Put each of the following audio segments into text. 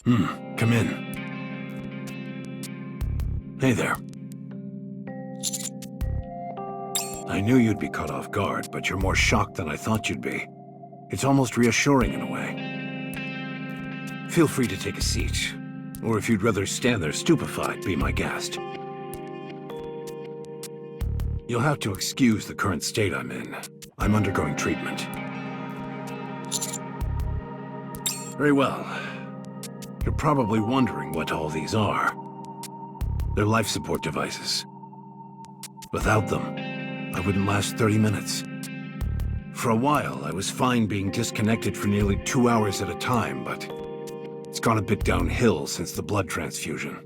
Come in. Hey there. I knew you'd be caught off guard, but you're more shocked than I thought you'd be. It's almost reassuring in a way. Feel free to take a seat. Or if you'd rather stand there stupefied, be my guest. You'll have to excuse the current state I'm in. I'm undergoing treatment. Very well. You're probably wondering what all these are. They're life support devices. Without them, I wouldn't last 30 minutes. For a while, I was fine being disconnected for nearly 2 hours at a time, but it's gone a bit downhill since the blood transfusion.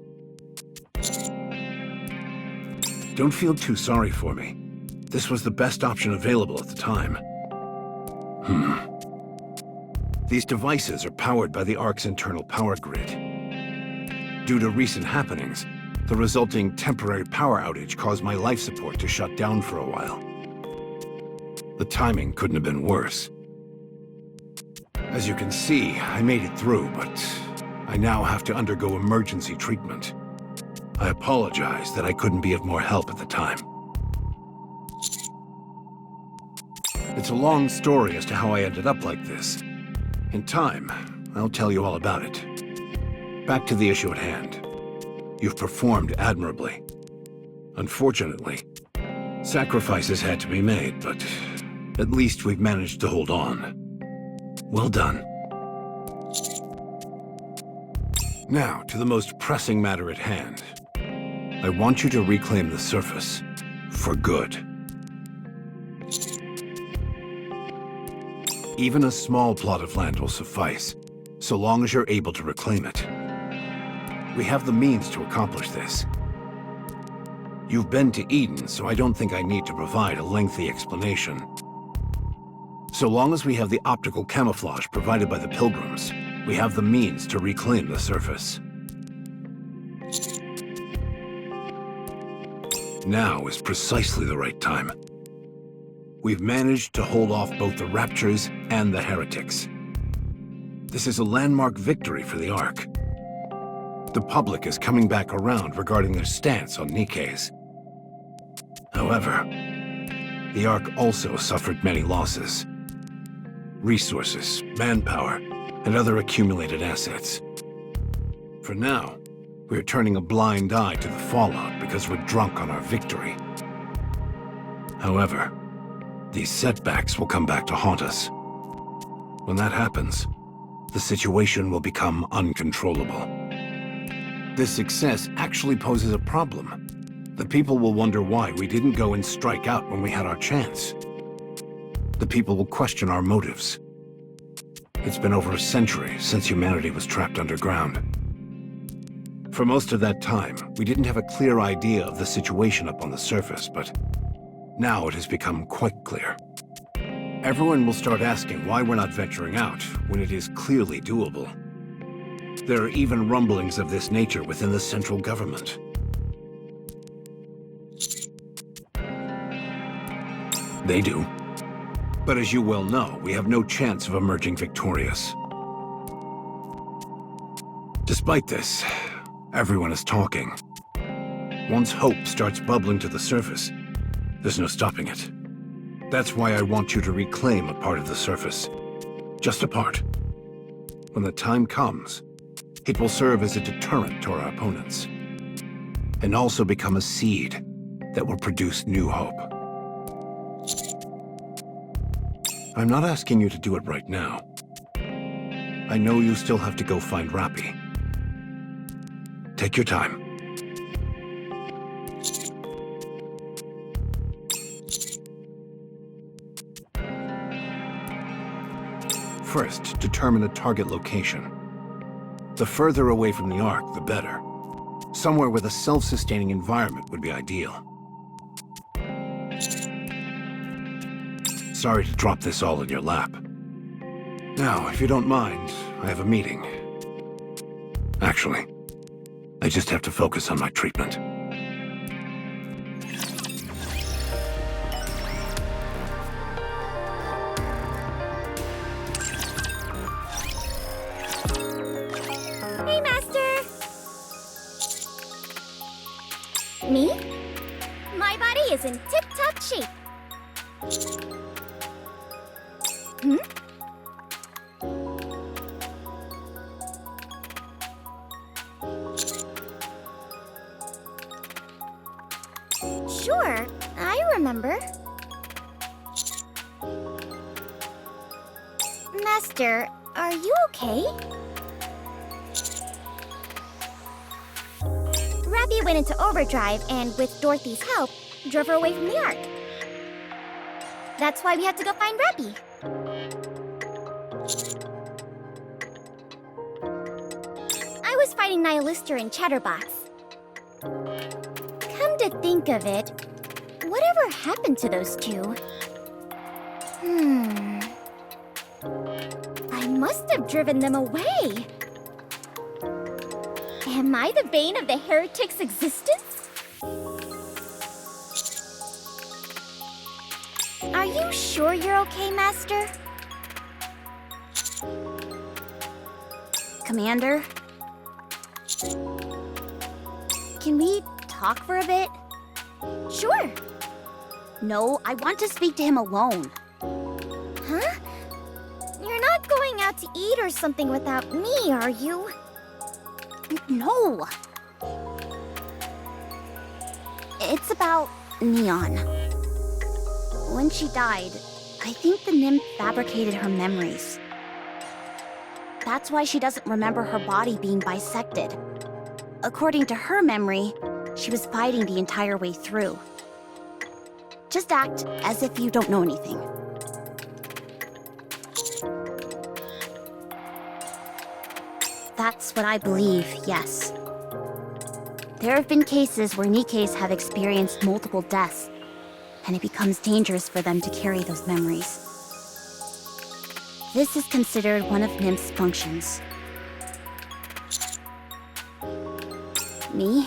Don't feel too sorry for me. This was the best option available at the time. These devices are powered by the Ark's internal power grid. Due to recent happenings, the resulting temporary power outage caused my life support to shut down for a while. The timing couldn't have been worse. As you can see, I made it through, but I now have to undergo emergency treatment. I apologize that I couldn't be of more help at the time. It's a long story as to how I ended up like this. In time, I'll tell you all about it. Back to the issue at hand. You've performed admirably. Unfortunately, sacrifices had to be made, but at least we've managed to hold on. Well done. Now, to the most pressing matter at hand. I want you to reclaim the surface. For good. Even a small plot of land will suffice, so long as you're able to reclaim it. We have the means to accomplish this. You've been to Eden, so I don't think I need to provide a lengthy explanation. So long as we have the optical camouflage provided by the Pilgrims, we have the means to reclaim the surface. Now is precisely the right time. We've managed to hold off both the Raptures and the Heretics. This is a landmark victory for the Ark. The public is coming back around regarding their stance on Nikke's. However, the Ark also suffered many losses. Resources, manpower, and other accumulated assets. For now, we're turning a blind eye to the fallout because we're drunk on our victory. However, these setbacks will come back to haunt us. When that happens, the situation will become uncontrollable. This success actually poses a problem. The people will wonder why we didn't go and strike out when we had our chance. The people will question our motives. It's been over a century since humanity was trapped underground. For most of that time, we didn't have a clear idea of the situation up on the surface, but now it has become quite clear. Everyone will start asking why we're not venturing out when it is clearly doable. There are even rumblings of this nature within the central government. They do. But as you well know, we have no chance of emerging victorious. Despite this, everyone is talking. Once hope starts bubbling to the surface, there's no stopping it. That's why I want you to reclaim a part of the surface. Just a part. When the time comes, it will serve as a deterrent to our opponents. And also become a seed that will produce new hope. I'm not asking you to do it right now. I know you still have to go find Rappy. Take your time. First, determine a target location. The further away from the Ark, the better. Somewhere with a self-sustaining environment would be ideal. Sorry to drop this all in your lap. Now, if you don't mind, I have a meeting. Actually, I just have to focus on my treatment. Hey, Master! Me? My body is in tip-top shape. Hmm? Sure, I remember. Master, are you okay? Rappy went into overdrive and, with Dorothy's help, drove her away from the Ark. That's why we had to go find Rappy. I was fighting Nihilister and Chatterbox. Come to think of it, whatever happened to those two? I must have driven them away. Am I the bane of the heretic's existence? Are you sure you're okay, Master? Commander? Can we talk for a bit? Sure. No, I want to speak to him alone. Huh? You're not going out to eat or something without me, are you? No. It's about Neon. When she died, I think the nymph fabricated her memories. That's why she doesn't remember her body being bisected. According to her memory, she was fighting the entire way through. Just act as if you don't know anything. That's what I believe, yes. There have been cases where Nikkes have experienced multiple deaths, and it becomes dangerous for them to carry those memories. This is considered one of Nymph's functions. Me?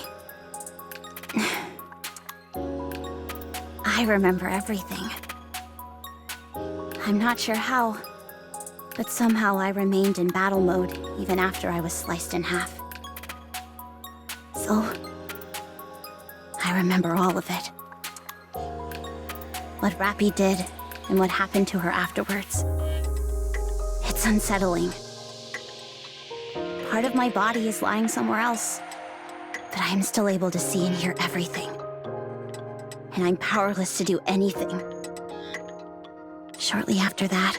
I remember everything. I'm not sure how, but somehow I remained in battle mode even after I was sliced in half. So, I remember all of it. What Rappy did and what happened to her afterwards. It's unsettling. Part of my body is lying somewhere else, but I am still able to see and hear everything. And I'm powerless to do anything. Shortly after that,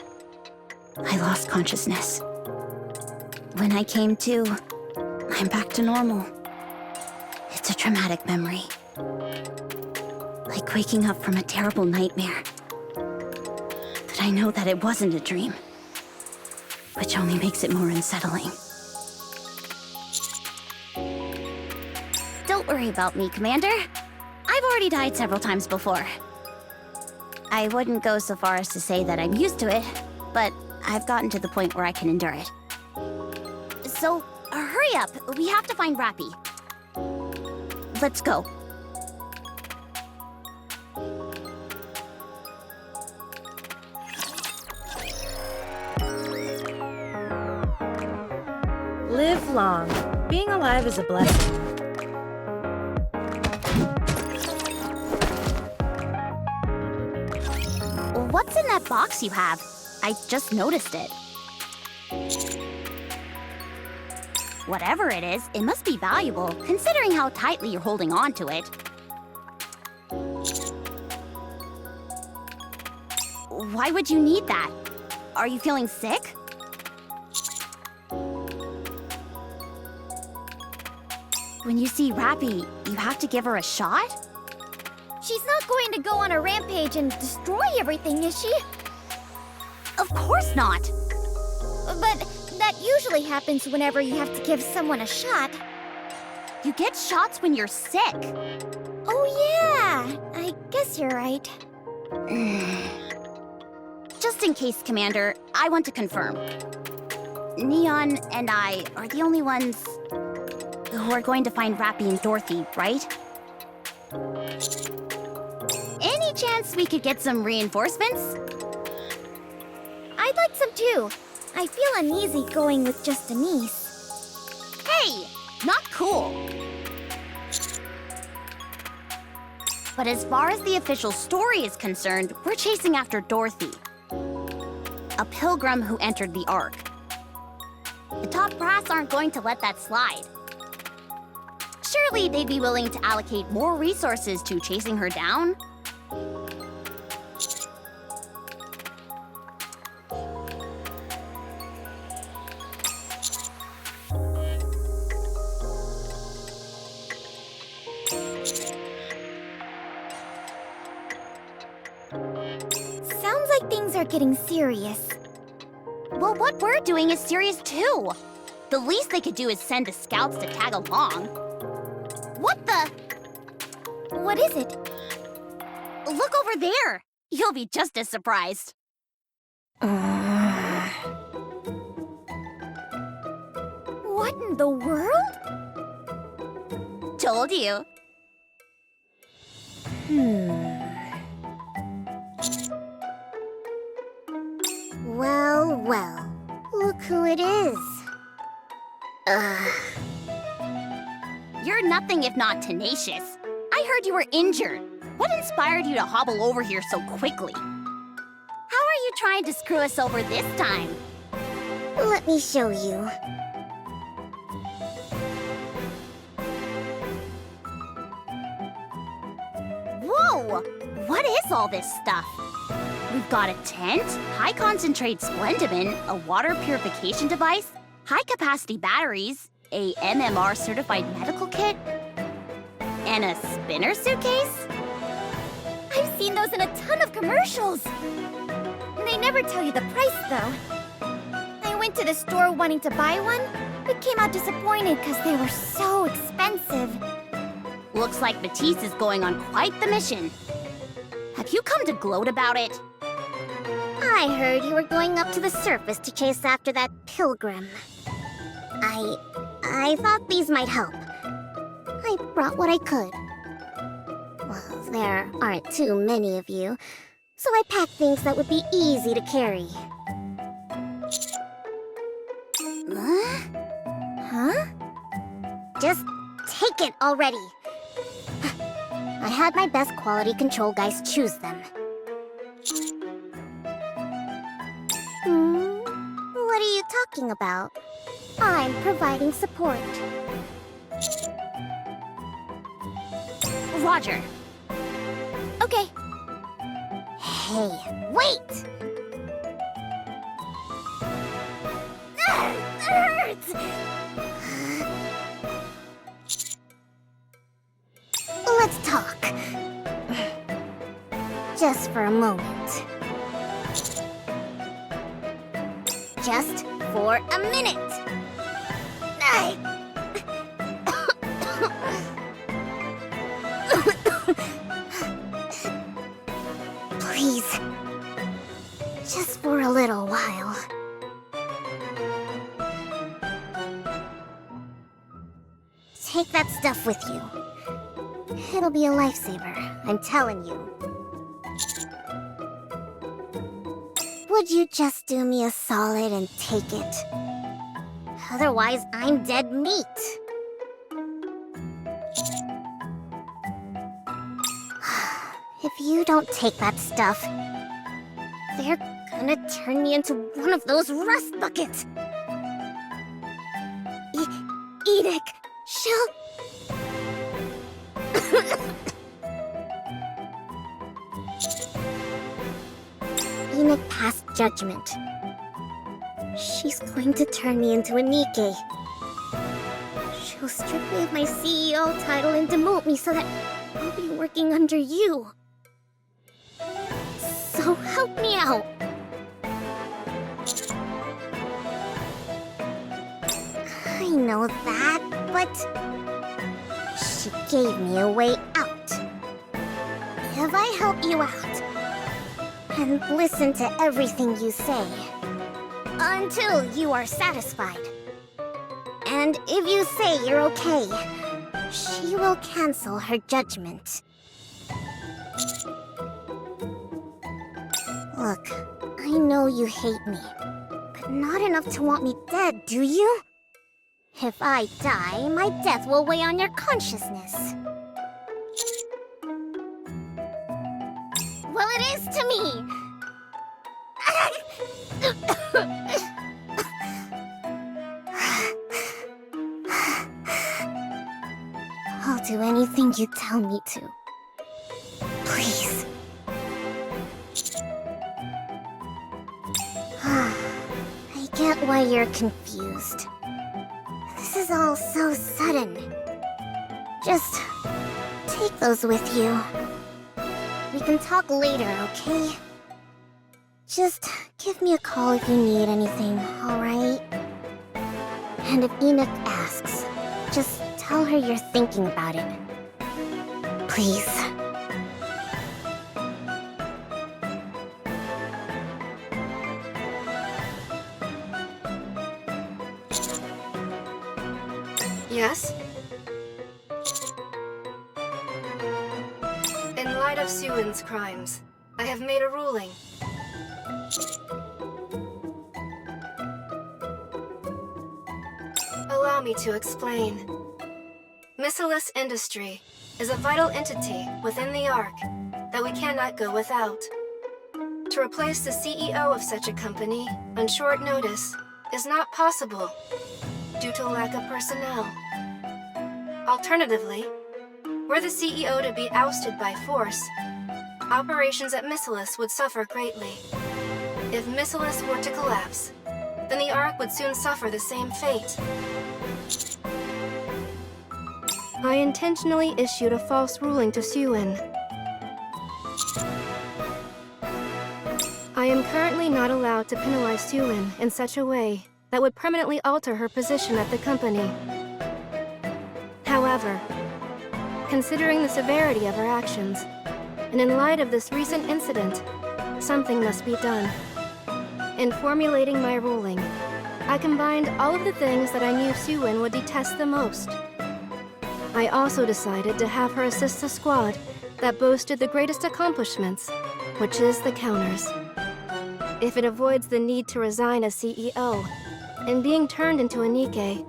I lost consciousness. When I came to, I'm back to normal. It's a traumatic memory. Like waking up from a terrible nightmare. But I know that it wasn't a dream, which only makes it more unsettling. Don't worry about me, Commander. I've already died several times before. I wouldn't go so far as to say that I'm used to it, but I've gotten to the point where I can endure it. So, hurry up. We have to find Rappy. Let's go. Live long. Being alive is a blessing. What's in that box you have? I just noticed it. Whatever it is, it must be valuable, considering how tightly you're holding on to it. Why would you need that? Are you feeling sick? When you see Rappy, you have to give her a shot? She's not going to go on a rampage and destroy everything, is she? Of course not! But that usually happens whenever you have to give someone a shot. You get shots when you're sick. Oh yeah, I guess you're right. Just in case, Commander, I want to confirm. Neon and I are the only ones who are going to find Rappy and Dorothy, right? Any chance we could get some reinforcements? I'd like some too. I feel uneasy going with just a niece. Hey! Not cool. But as far as the official story is concerned, we're chasing after Dorothy, a pilgrim who entered the Ark. The top brass aren't going to let that slide. Surely they'd be willing to allocate more resources to chasing her down? Sounds like things are getting serious. Well, what we're doing is serious too. The least they could do is send the scouts to tag along. What the? What is it? Look over there! You'll be just as surprised. What in the world? Told you. Well, well. Look who it is. You're nothing if not tenacious. I heard you were injured. What inspired you to hobble over here so quickly? How are you trying to screw us over this time? Let me show you. Whoa! What is all this stuff? We've got a tent, high-concentrate Splendimin, a water purification device, high-capacity batteries, a MMR-certified medical kit, and a spinner suitcase? I've seen those in a ton of commercials. They never tell you the price, though. I went to the store wanting to buy one, but came out disappointed because they were so expensive. Looks like Matisse is going on quite the mission. Have you come to gloat about it? I heard you were going up to the surface to chase after that pilgrim. I thought these might help. I brought what I could. Well, there aren't too many of you, so I packed things that would be easy to carry. Huh? Just take it already. I had my best quality control guys choose them. What are you talking about? I'm providing support. Roger. Okay. Hey, wait! That hurts! Let's talk. Just for a moment. Just for a minute. Please. Just for a little while. Take that stuff with you. It'll be a lifesaver, I'm telling you. Would you just do me a solid and take it? Otherwise, I'm dead meat. If you don't take that stuff, they're gonna turn me into one of those rust buckets. Edic, she'll... Enoch passed judgment. She's going to turn me into a Nikke. She'll strip me of my CEO title and demote me so that I'll be working under you. So help me out. I know that, but she gave me a way out. If I help you out and listen to everything you say until you are satisfied, and if you say you're okay, she will cancel her judgment. Look, I know you hate me, but not enough to want me dead, do you? If I die, my death will weigh on your consciousness. Well, it is to me! I'll do anything you tell me to. Please. I get why you're confused. This is all so sudden. Just take those with you. We can talk later, okay? Just give me a call if you need anything, alright? And if Enoch asks, just tell her you're thinking about it. Please. Yes? In light of Suin's crimes, I have made a ruling. Allow me to explain. Miscellaneous industry is a vital entity within the Ark that we cannot go without. To replace the CEO of such a company on short notice is not possible due to lack of personnel. Alternatively, were the CEO to be ousted by force, operations at Miscellaneous would suffer greatly. If Miscellaneous were to collapse, then the Ark would soon suffer the same fate. I intentionally issued a false ruling to Suin. I am currently not allowed to penalize Suin in such a way that would permanently alter her position at the company. However, considering the severity of her actions, and in light of this recent incident, something must be done. In formulating my ruling, I combined all of the things that I knew Suin would detest the most. I also decided to have her assist the squad that boasted the greatest accomplishments, which is the counters. If it avoids the need to resign as CEO and being turned into a Nikke,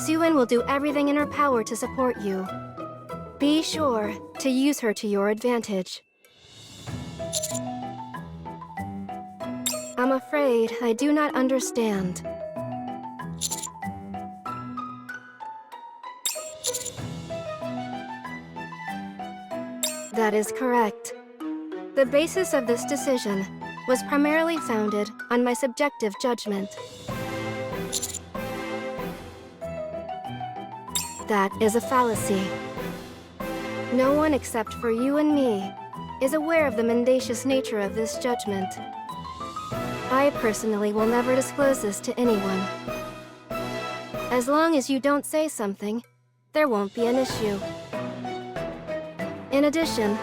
Suin will do everything in her power to support you. Be sure to use her to your advantage. I'm afraid I do not understand. That is correct. The basis of this decision was primarily founded on my subjective judgment. That is a fallacy. No one except for you and me is aware of the mendacious nature of this judgment. I personally will never disclose this to anyone. As long as you don't say something, there won't be an issue. In addition,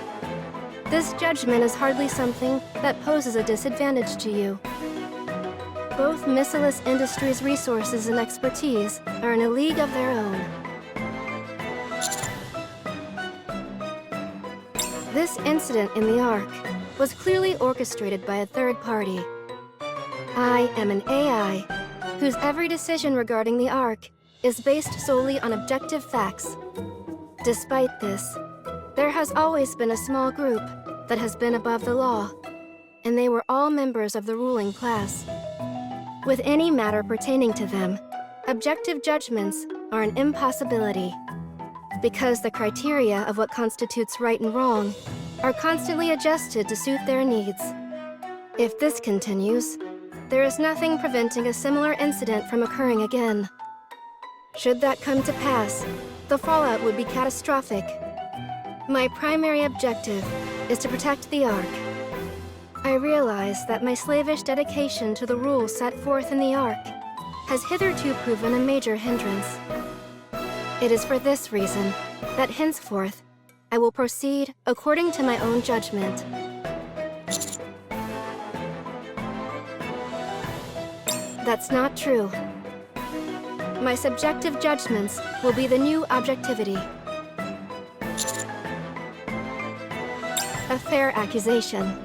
this judgment is hardly something that poses a disadvantage to you. Both Miscellaneous Industries' resources and expertise are in a league of their own. This incident in the Ark was clearly orchestrated by a third party. I am an AI whose every decision regarding the Ark is based solely on objective facts. Despite this, there has always been a small group that has been above the law, and they were all members of the ruling class. With any matter pertaining to them, objective judgments are an impossibility, because the criteria of what constitutes right and wrong are constantly adjusted to suit their needs. If this continues, there is nothing preventing a similar incident from occurring again. Should that come to pass, the fallout would be catastrophic. My primary objective is to protect the Ark. I realize that my slavish dedication to the rules set forth in the Ark has hitherto proven a major hindrance. It is for this reason that henceforth I will proceed according to my own judgment. That's not true. My subjective judgments will be the new objectivity. A fair accusation.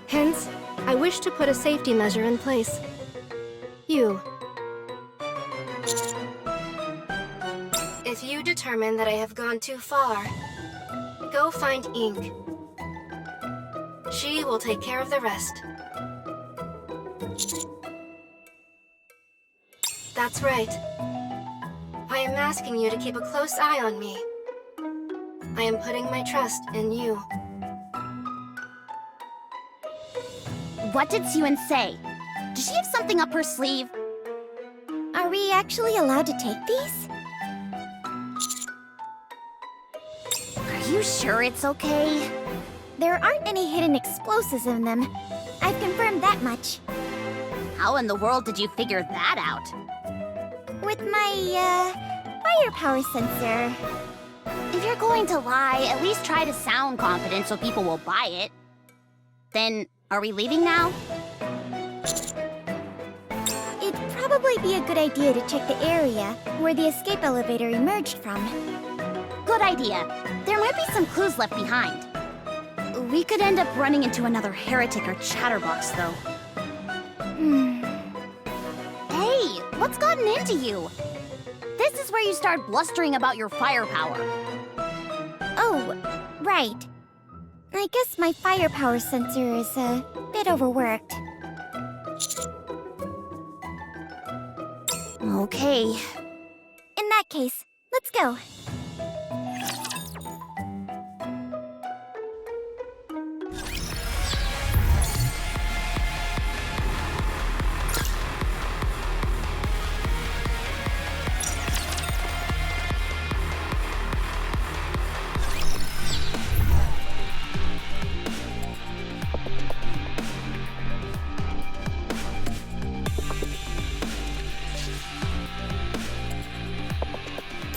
Hence, I wish to put a safety measure in place. You. If you determine that I have gone too far, go find Ink. She will take care of the rest. That's right. I am asking you to keep a close eye on me. I am putting my trust in you. What did Suen say? Does she have something up her sleeve? Are we actually allowed to take these? Are you sure it's okay? There aren't any hidden explosives in them. I've confirmed that much. How in the world did you figure that out? With my, firepower sensor. If you're going to lie, at least try to sound confident so people will buy it. Then, are we leaving now? It'd probably be a good idea to check the area where the escape elevator emerged from. Good idea. There might be some clues left behind. We could end up running into another heretic or chatterbox, though. Hey, what's gotten into you? This is where you start blustering about your firepower. Oh, right. I guess my firepower sensor is a bit overworked. Okay. In that case, let's go.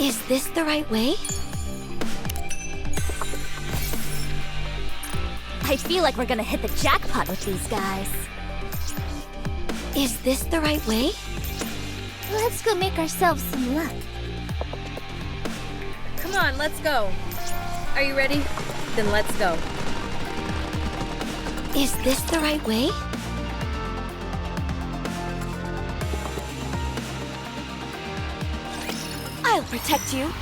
Is this the right way? I feel like we're gonna hit the jackpot with these guys. Is this the right way? Let's go make ourselves some luck. Come on, let's go. Are you ready? Then let's go. Is this the right way? I'll protect you.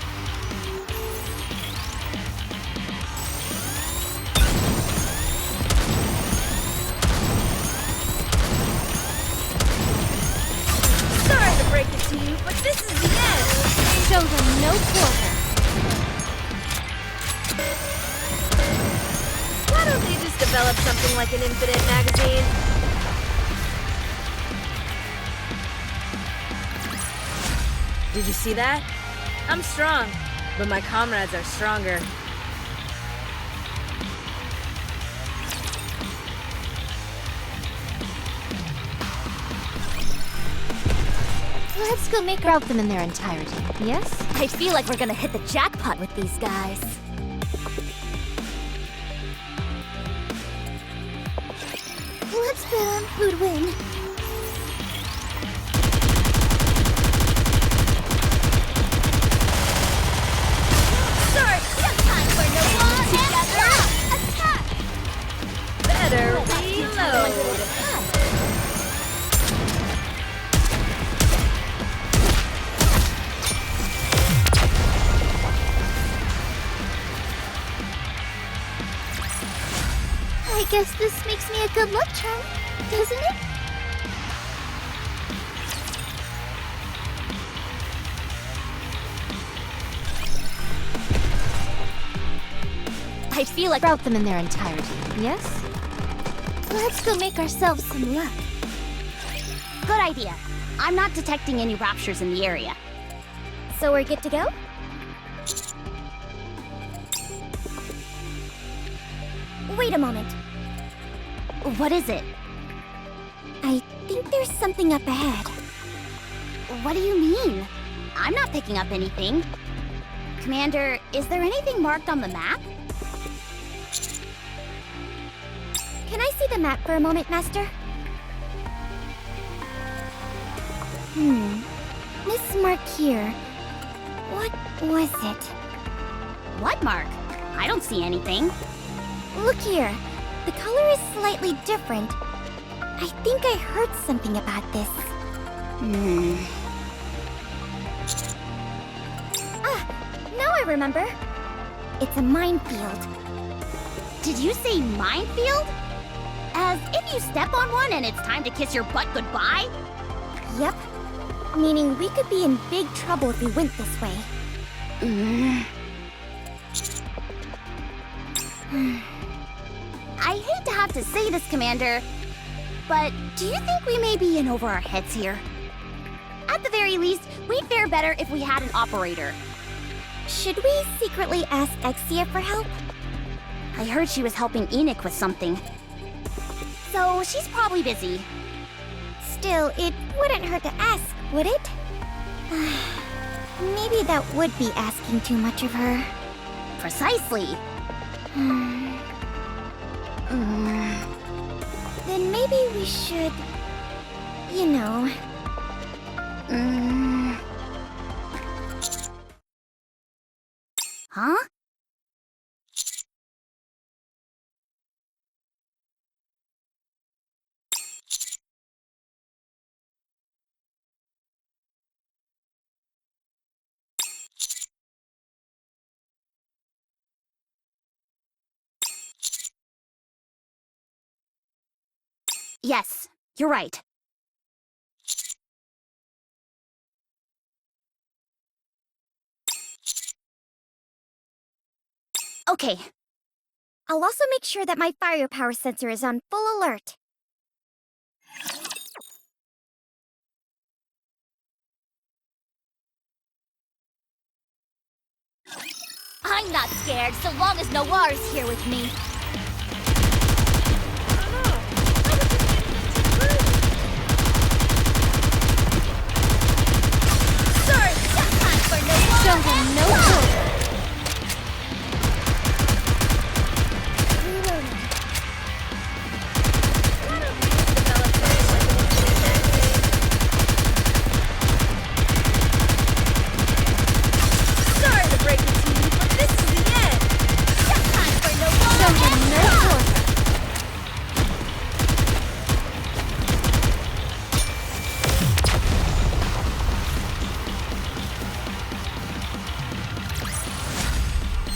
Sorry to break it to you, but this is the end. Show them no quarter. Why don't they just develop something like an infinite magazine? Did you see that? I'm strong, but my comrades are stronger. Let's go make Route them in their entirety, yes? I feel like we're gonna hit the jackpot with these guys. Let's bet on who'd win. Better reload. I guess this makes me a good luck charm, doesn't it? I feel like Route them in their entirety, yes? Let's go make ourselves some luck. good idea. I'm not detecting any raptures in the area. So we're good to go? Wait a moment. What is it? I think there's something up ahead. What do you mean? I'm not picking up anything. Commander, is there anything marked on the map? Can I see the map for a moment, Master? This mark here. What was it? What mark? I don't see anything. Look here. The color is slightly different. I think I heard something about this. Ah! I remember. It's a minefield. Did you say minefield? As if you step on one and it's time to kiss your butt goodbye? Yep. Meaning we could be in big trouble if we went this way. I hate to have to say this, Commander, but do you think we may be in over our heads here? At the very least, we'd fare better if we had an operator. Should we secretly ask Exia for help? I heard she was helping Enoch with something. So she's probably busy. Still, it wouldn't hurt to ask, would it? Maybe that would be asking too much of her. Precisely. Then maybe we should... you know... Huh? Yes, you're right. Okay. I'll also make sure that my firepower sensor is on full alert. I'm not scared so long as Noir is here with me. Sorry, sometimes for Noir. Show him no hope.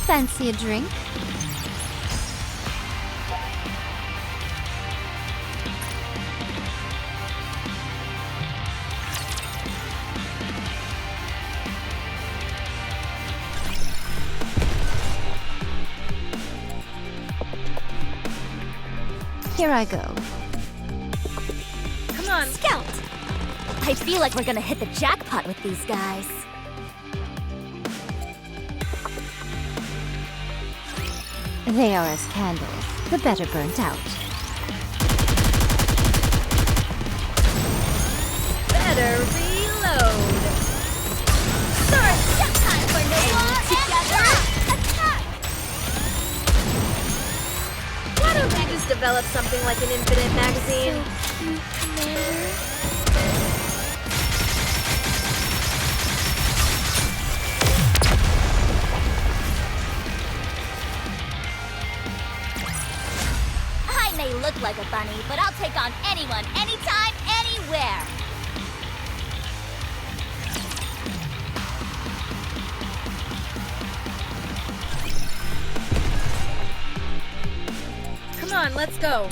Fancy a drink? Here I go. Come on. Scout! I feel like we're gonna hit the jackpot with these guys. They are as candles, the better burnt out. Better reload. Sorry, time for Noir together! Attack! Why don't we just develop something like an infinite magazine? Commander? I may look like a bunny, but I'll take on anyone, anytime, anywhere! Come on, let's go.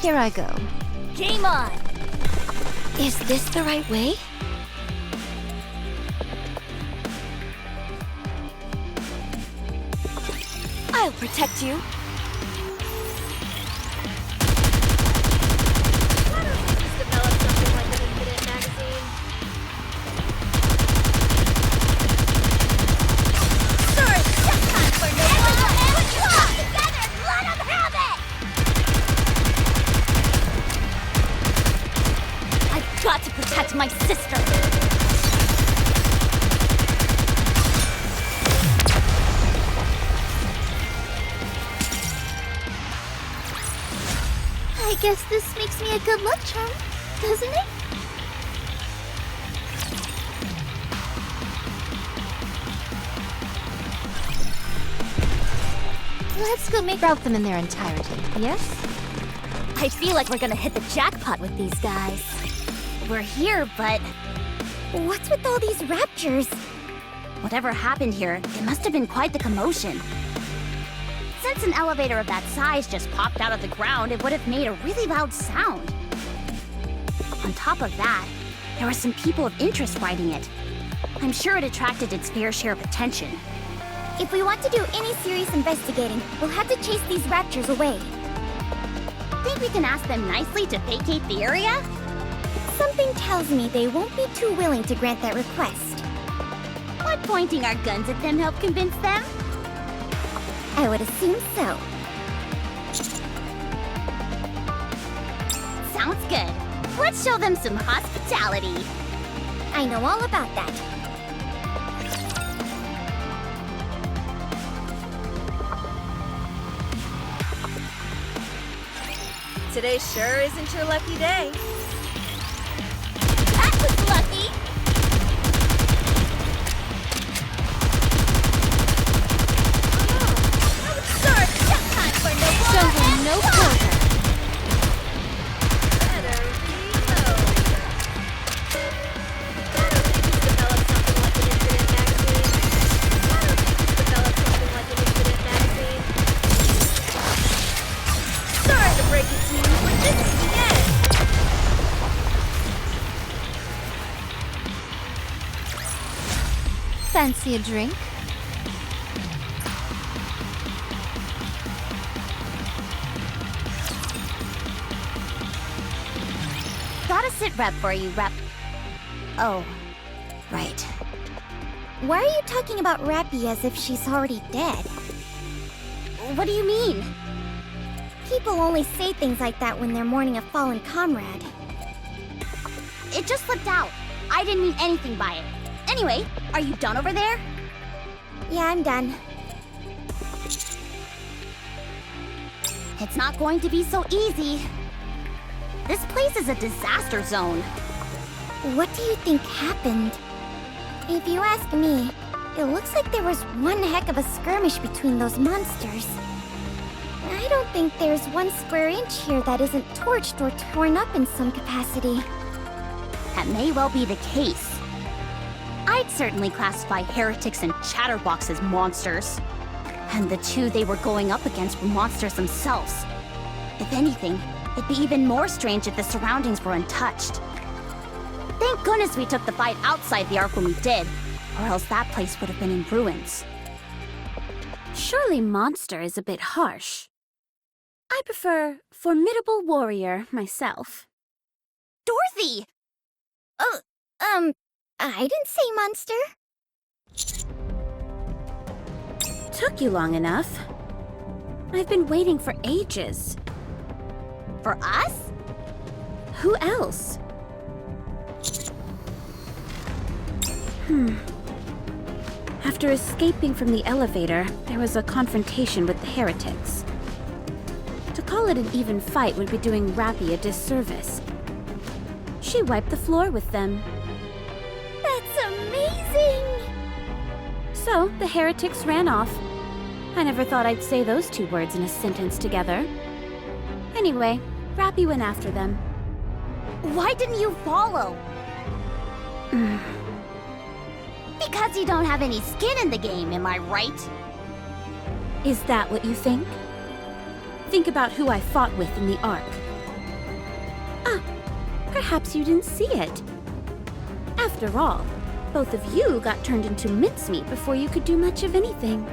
Here I go. Game on! Is this the right way? I'll protect you. Why don't we just develop something like an infinite magazine? Sorry, time for Noir! Put you all together and let them have it! I've got to protect my sister! I guess this makes me a good luck charm, doesn't it? Let's go make route them in their entirety, yes? I feel like we're gonna hit the jackpot with these guys. We're here, but What's with all these raptures? whatever happened here, it must have been quite the commotion. Since an elevator of that size just popped out of the ground, it would have made a really loud sound. On top of that, there were some people of interest riding it. I'm sure it attracted its fair share of attention. If we want to do any serious investigating, we'll have to chase these raptors away. Think we can ask them nicely to vacate the area? Something tells me they won't be too willing to grant that request. Would pointing our guns at them help convince them? I would assume so. Sounds good. Let's show them some hospitality. I know all about that. Today sure isn't your lucky day. That was lucky! Sorry, no time for no more! Show them no quarter. Better reload. I don't think he's developed something like an incident magazine. Sorry to break it to you, but this is the end. Fancy a drink? Got a sit rep for you, Rep. Oh, right. Why are you talking about Rappy as if she's already dead? What do you mean? People only say things like that when they're mourning a fallen comrade. It just slipped out. I didn't mean anything by it. Anyway, are you done over there? Yeah, I'm done. It's not going to be so easy. This place is a disaster zone. What do you think happened? If you ask me, it looks like there was one heck of a skirmish between those monsters. I don't think there's one square inch here that isn't torched or torn up in some capacity. That may well be the case. I'd certainly classify heretics and chatterbox as monsters. And the two they were going up against were monsters themselves. If anything, it'd be even more strange if the surroundings were untouched. Thank goodness we took the fight outside the Ark when we did, or else that place would have been in ruins. Surely monster is a bit harsh. I prefer formidable warrior myself. Dorothy! I didn't say monster. Took you long enough. I've been waiting for ages. For us? Who else? After escaping from the elevator, there was a confrontation with the heretics. To call it an even fight would be doing Rappy a disservice. She wiped the floor with them. That's amazing! So, the heretics ran off. I never thought I'd say those two words in a sentence together. Anyway, Rappy went after them. Why didn't you follow? Because you don't have any skin in the game, am I right? Is that what you think? Think about who I fought with in the Ark. Ah, perhaps you didn't see it. After all, both of you got turned into mincemeat before you could do much of anything.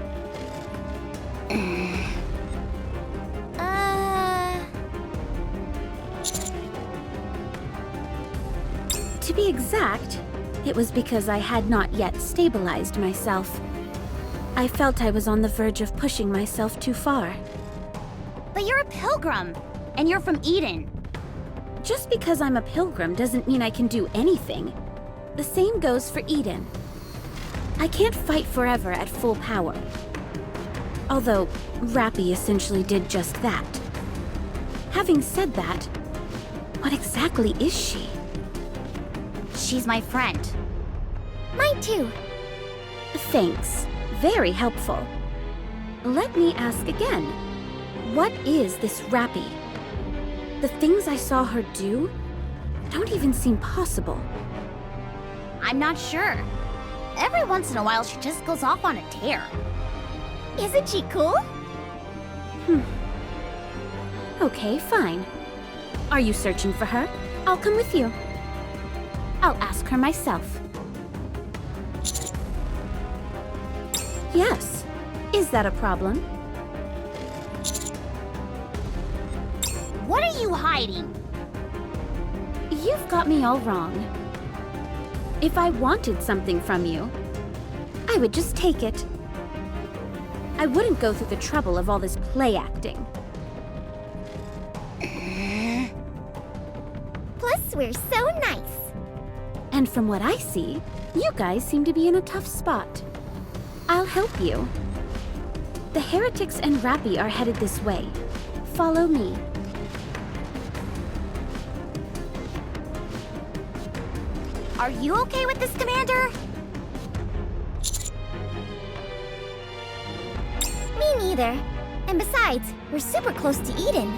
To be exact, it was because I had not yet stabilized myself. I felt I was on the verge of pushing myself too far. But you're a pilgrim, and you're from Eden. Just because I'm a pilgrim doesn't mean I can do anything. The same goes for Eden. I can't fight forever at full power. Although, Rappy essentially did just that. Having said that, what exactly is she? She's my friend. Mine too. Thanks. Very helpful. Let me ask again. What is this Rappy? The things I saw her do don't even seem possible. I'm not sure. Every once in a while, she just goes off on a tear. Isn't she cool? Okay, fine. Are you searching for her? I'll come with you. I'll ask her myself. Yes. Is that a problem? What are you hiding? You've got me all wrong. If I wanted something from you, I would just take it. I wouldn't go through the trouble of all this play acting. Plus, we're so nice. And from what I see, you guys seem to be in a tough spot. I'll help you. The heretics and Rappy are headed this way. Follow me. Are you okay with this, Commander? Me neither. And besides, we're super close to Eden.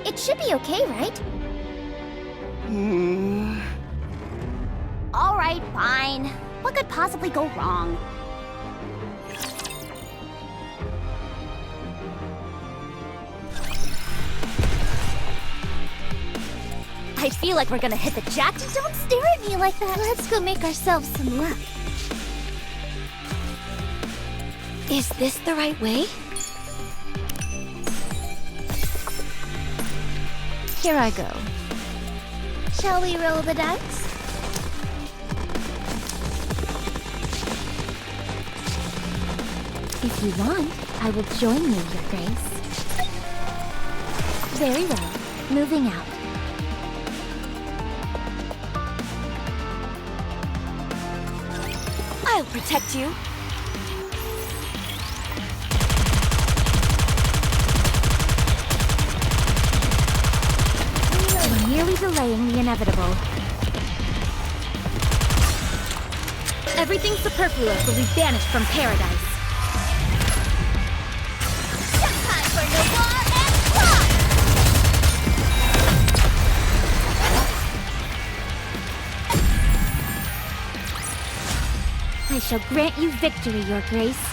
It should be okay, right? All right, fine. What could possibly go wrong? I feel like we're gonna hit the jackpot. Don't stare at me like that. Let's go make ourselves some luck. Is this the right way? Here I go. Shall we roll the dice? If you want, I will join you, Your Grace. Very well. Moving out. I'll protect you. We're merely delaying the inevitable. Everything superfluous will be banished from paradise. Time for Noir and Rock! I shall grant you victory, Your Grace.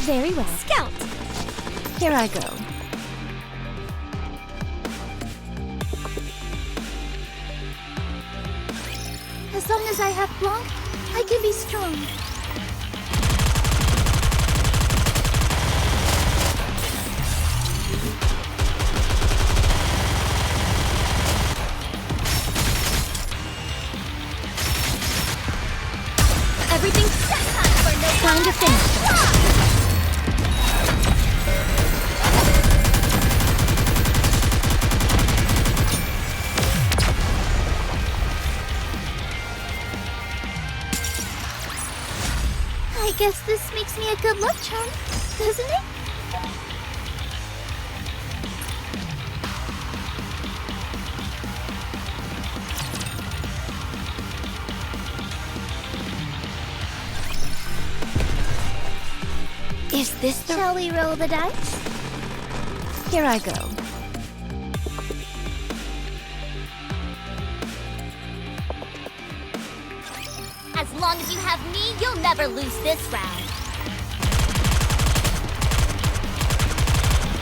Very well. Scout! Here I go. As long as I have Blanc, I can be strong. Everything's Time to finish. I guess this makes me a good luck charm, doesn't it? Is this the... Shall we roll the dice? Here I go. As long as you have me, you'll never lose this round.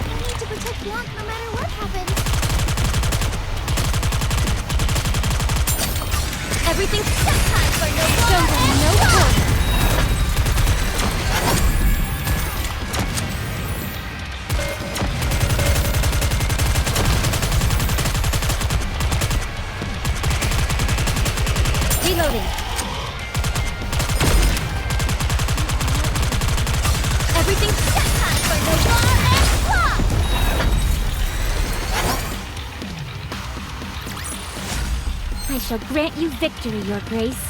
I need to protect Blanc no matter what happens. Everything's Time for Noir and No Rock! further. reloading. Everything's Time for Noir and Rock! I shall grant you victory, Your Grace.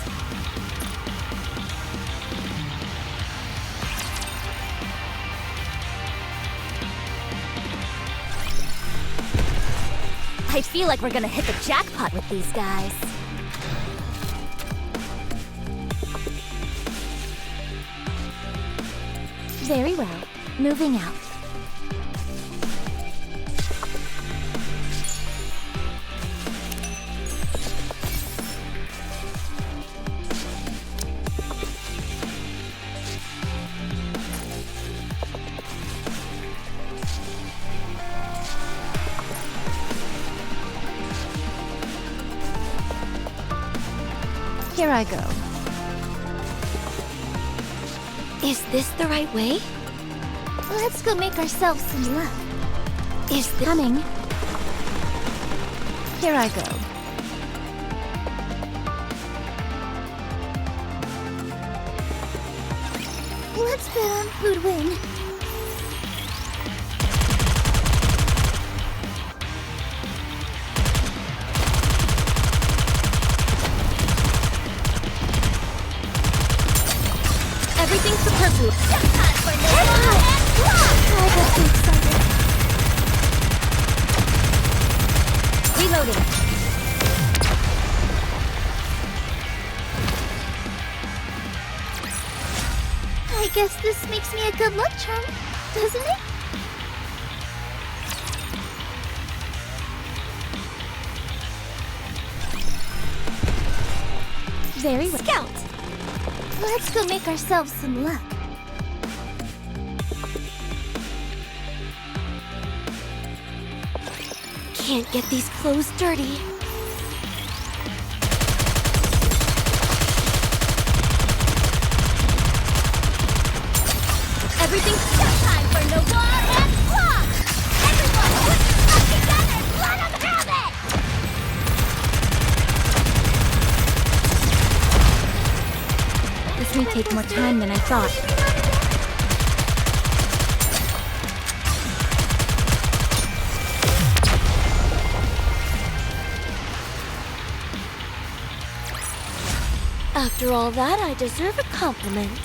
I feel like we're gonna hit the jackpot with these guys. Very well. Moving out. Here I go. Is this the right way? Let's go make ourselves some love. Is this coming? Here I go. Let's bet on who'd win. Everything's superfluous. I got so excited. Reloading. I guess this makes me a good luck charm, doesn't it? Very well. Scout! Let's go make ourselves some luck. Can't get these clothes dirty. Everything's Time for no war and clock! Everyone, put your stuff together! Let 'em have it! This may take more time than I thought. After all that, I deserve a compliment.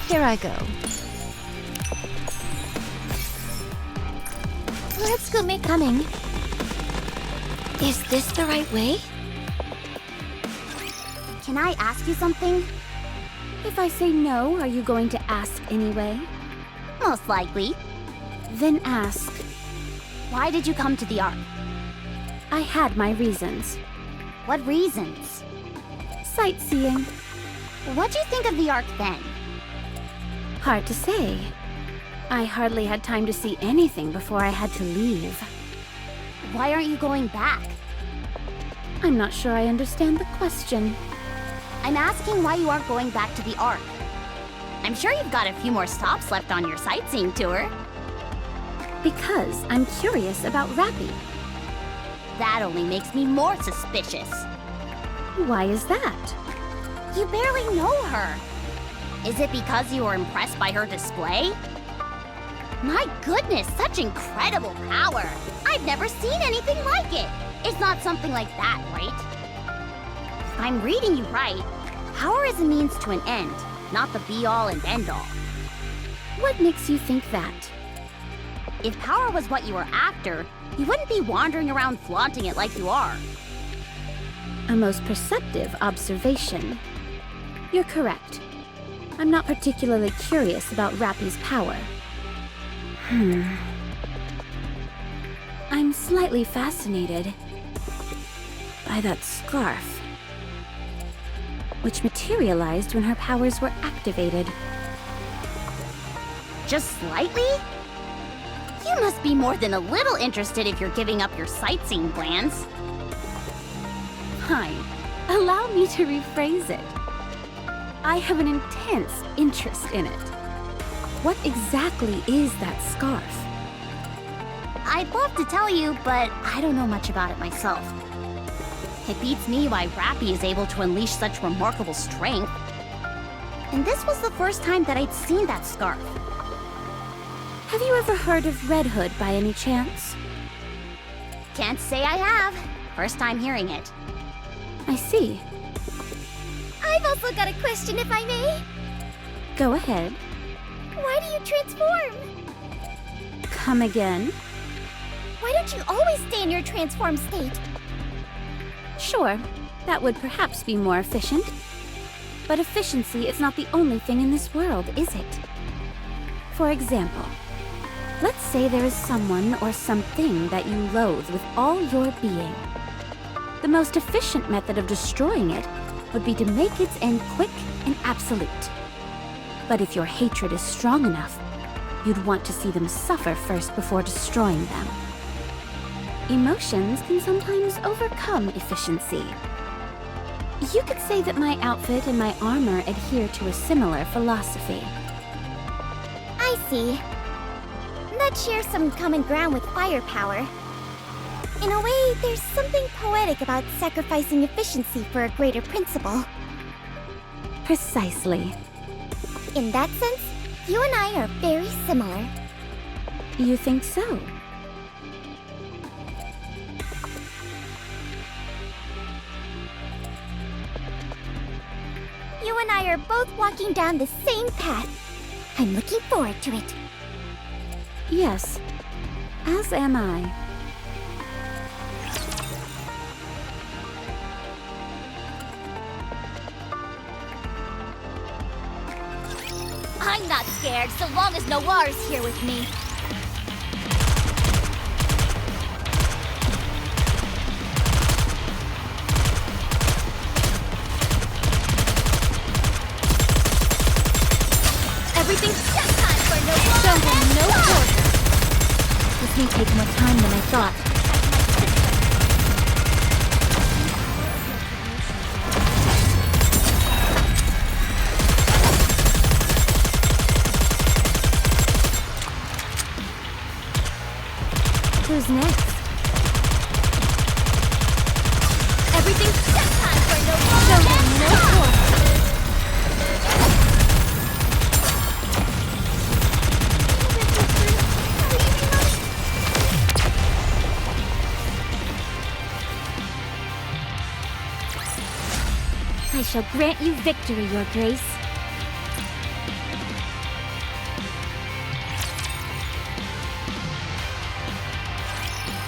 Here I go. Let's go make... Coming. Is this the right way? Can I ask you something? If I say no, are you going to ask anyway? Most likely. Then ask. Why did you come to the Ark? I had my reasons. What reasons? Sightseeing. What'd you think of the Ark then? Hard to say. I hardly had time to see anything before I had to leave. Why aren't you going back? I'm not sure I understand the question. I'm asking why you aren't going back to the Ark. I'm sure you've got a few more stops left on your sightseeing tour. Because I'm curious about Rappy. That only makes me more suspicious. Why is that? You barely know her. Is it because you were impressed by her display? My goodness, such incredible power! I've never seen anything like it! It's not something like that, right? If I'm reading you right, power is a means to an end, not the be-all and end-all. What makes you think that? If power was what you were after, you wouldn't be wandering around flaunting it like you are. A most perceptive observation. You're correct. I'm not particularly curious about Rappy's power. I'm slightly fascinated by that scarf, which materialized when her powers were activated. Just slightly? You must be more than a little interested if you're giving up your sightseeing plans. Fine. Allow me to rephrase it. I have an intense interest in it. What exactly is that scarf? I'd love to tell you, but I don't know much about it myself. It beats me why Rappy is able to unleash such remarkable strength. And this was the first time that I'd seen that scarf. Have you ever heard of Red Hood by any chance? Can't say I have. First time hearing it. I see. I've also got a question, if I may. Go ahead. Why do you transform? Come again? Why don't can't you always stay in your transformed state? Sure, that would perhaps be more efficient. But efficiency is not the only thing in this world, is it? For example, let's say there is someone or something that you loathe with all your being. The most efficient method of destroying it would be to make its end quick and absolute. But if your hatred is strong enough, you'd want to see them suffer first before destroying them. Emotions can sometimes overcome efficiency. You could say that my outfit and my armor adhere to a similar philosophy. I see. That shares some common ground with firepower. In a way, there's something poetic about sacrificing efficiency for a greater principle. Precisely. In that sense, you and I are very similar. You think so? You and I are both walking down the same path. I'm looking forward to it. Yes, as am I. I'm not scared so long as Noir is here with me. Everything's just time for Noir. Don't no quarter. This may take more time than I thought. Who's next? Everything's just time for Noir. No quarter. I shall grant you victory, Your Grace.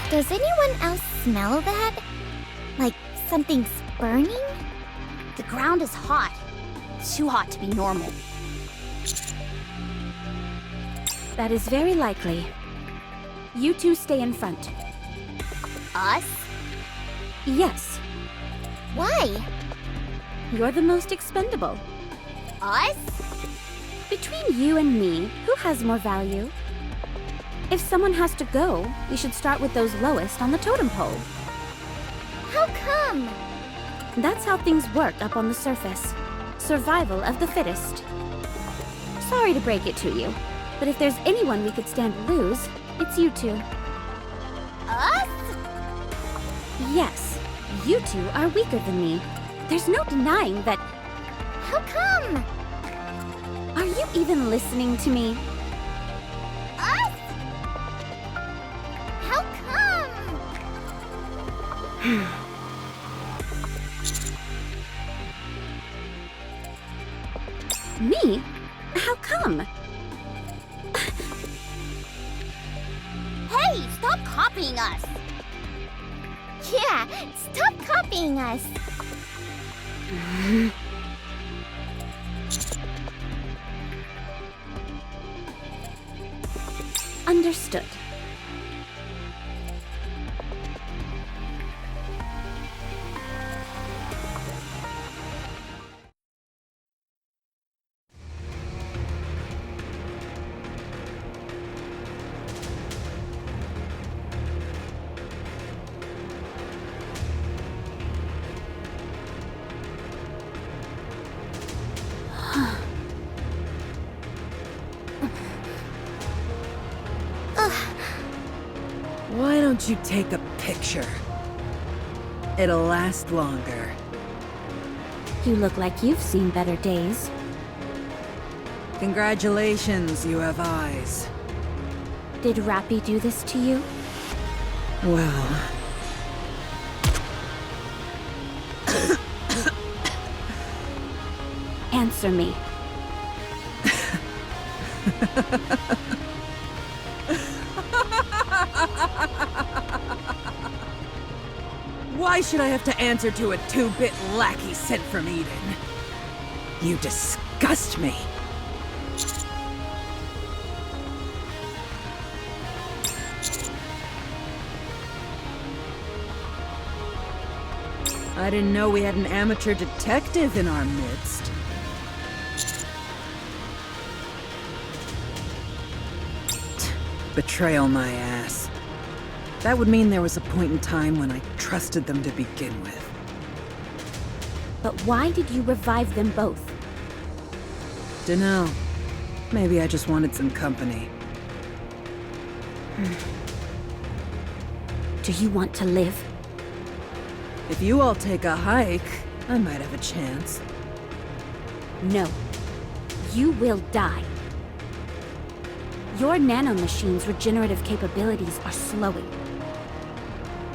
Does anyone else smell that? Like something's burning? The ground is hot. Too hot to be normal. That is very likely. You two stay in front. Us? Yes, Why? you're the most expendable. Us? Between you and me, who has more value? If someone has to go, we should start with those lowest on the totem pole. How come? That's how things work up on the surface. Survival of the fittest. Sorry to break it to you, but if there's anyone we could stand to lose, it's you two. Us? Yes, you two are weaker than me. There's no denying that. How come? Are you even listening to me? Us? How come? Me? How come? Hey, stop copying us! Yeah, stop copying us! Understood. Why don't you take a picture? It'll last longer. You look like you've seen better days. Congratulations, you have eyes. Did Rappy do this to you? Well... Answer me. Why should I have to answer to a 2-bit lackey sent from Eden? You disgust me. I didn't know we had an amateur detective in our midst. Betrayal my ass. That would mean there was a point in time when I trusted them to begin with. But why did you revive them both? Dunno. Maybe I just wanted some company. Do you want to live? If you all take a hike, I might have a chance. No. You will die. Your nanomachines' regenerative capabilities are slowing.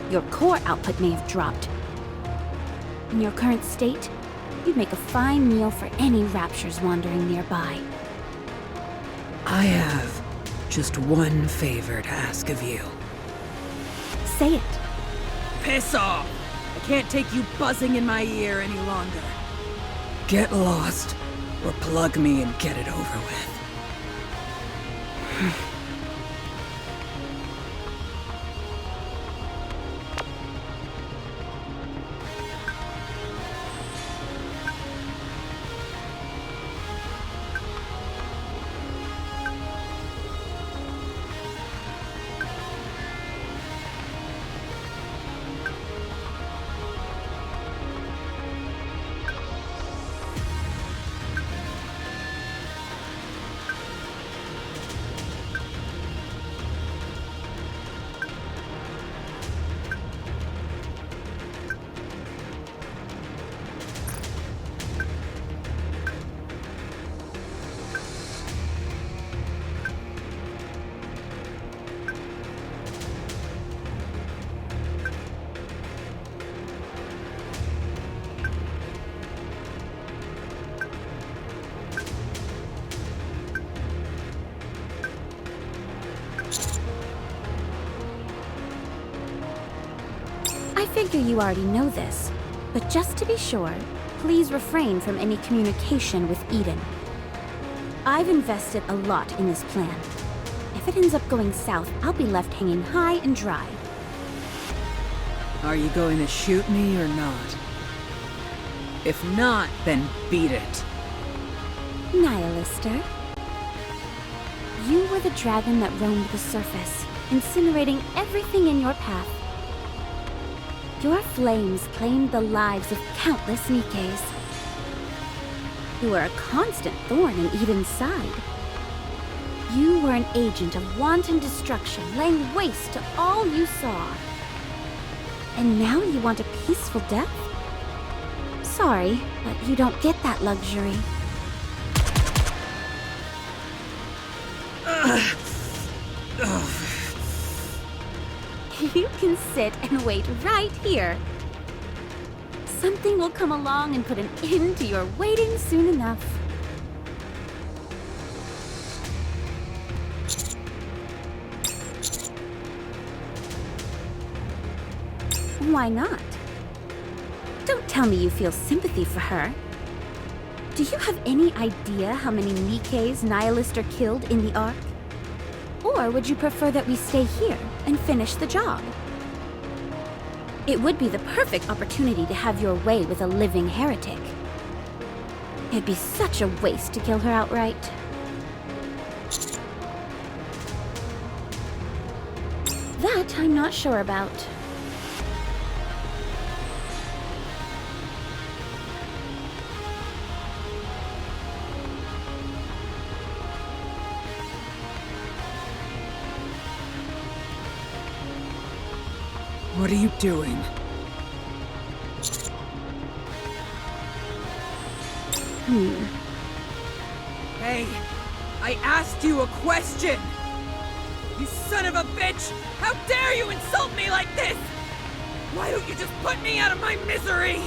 Your core output may have dropped. In your current state, you'd make a fine meal for any raptures wandering nearby. I have just one favor to ask of you. Say it. Piss off! I can't take you buzzing in my ear any longer. Get lost, or plug me and get it over with. I figure you already know this, but just to be sure, please refrain from any communication with Eden. I've invested a lot in this plan. If it ends up going south, I'll be left hanging high and dry. Are you going to shoot me or not? If not, then beat it. Nihilister. You were the dragon that roamed the surface, incinerating everything in your path. Your flames claimed the lives of countless Nikkes. You were a constant thorn in Eden's side. You were an agent of wanton destruction, laying waste to all you saw. And now you want a peaceful death? Sorry, but you don't get that luxury. You can sit and wait right here. Something will come along and put an end to your waiting soon enough. Why not? Don't tell me you feel sympathy for her. Do you have any idea how many Nikkes Nihilister killed in the Ark? Or would you prefer that we stay here and finish the job? It would be the perfect opportunity to have your way with a living heretic. It'd be such a waste to kill her outright. That I'm not sure about. What are you doing? Hey, I asked you a question! You son of a bitch! How dare you insult me like this! Why don't you just put me out of my misery?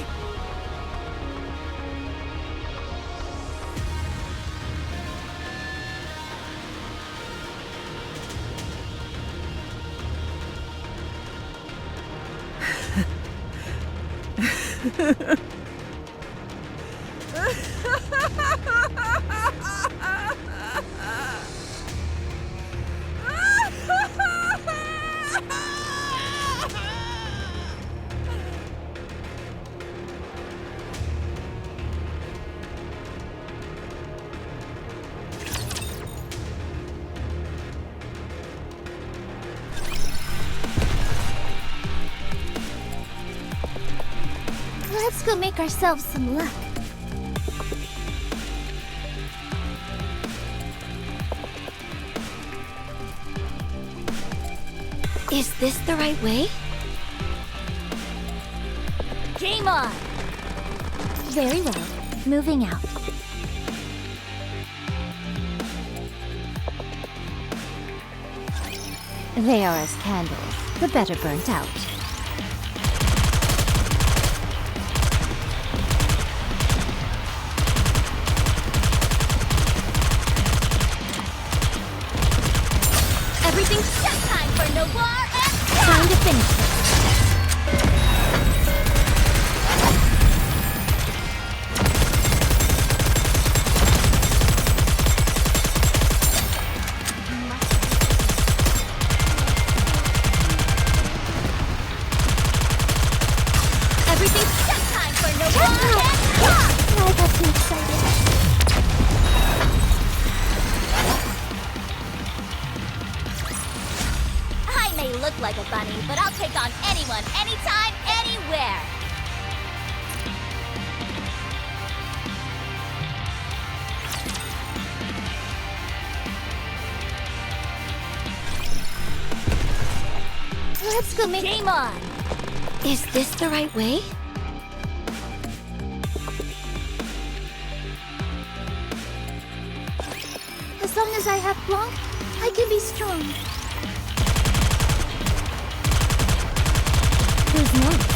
Let's go make ourselves some luck. Is this the right way? Game on! Very well. Moving out. They are as candles, the better burnt out. Everything's just time for Noir and time to finish it. Everything's just time for Noir and I got too excited. I may look like a bunny, but I'll take on anyone, anytime, anywhere. Let's go make game on. Is this the right way? As long as I have Blanc, I can be strong. Who's next?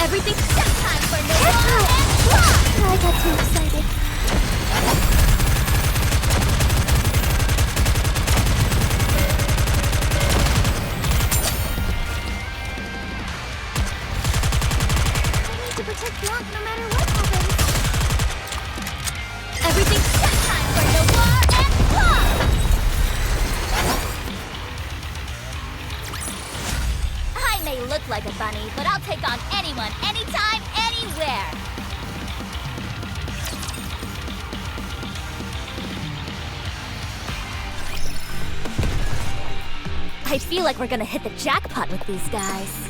Everything's just time for Noir and Blanc! I got too excited. I need to protect Blanc no matter what happens. Everything's just time for Noir and Blanc! I may look like a bunny, but I'll take on anyone, anytime, anywhere. I feel like we're gonna hit the jackpot with these guys.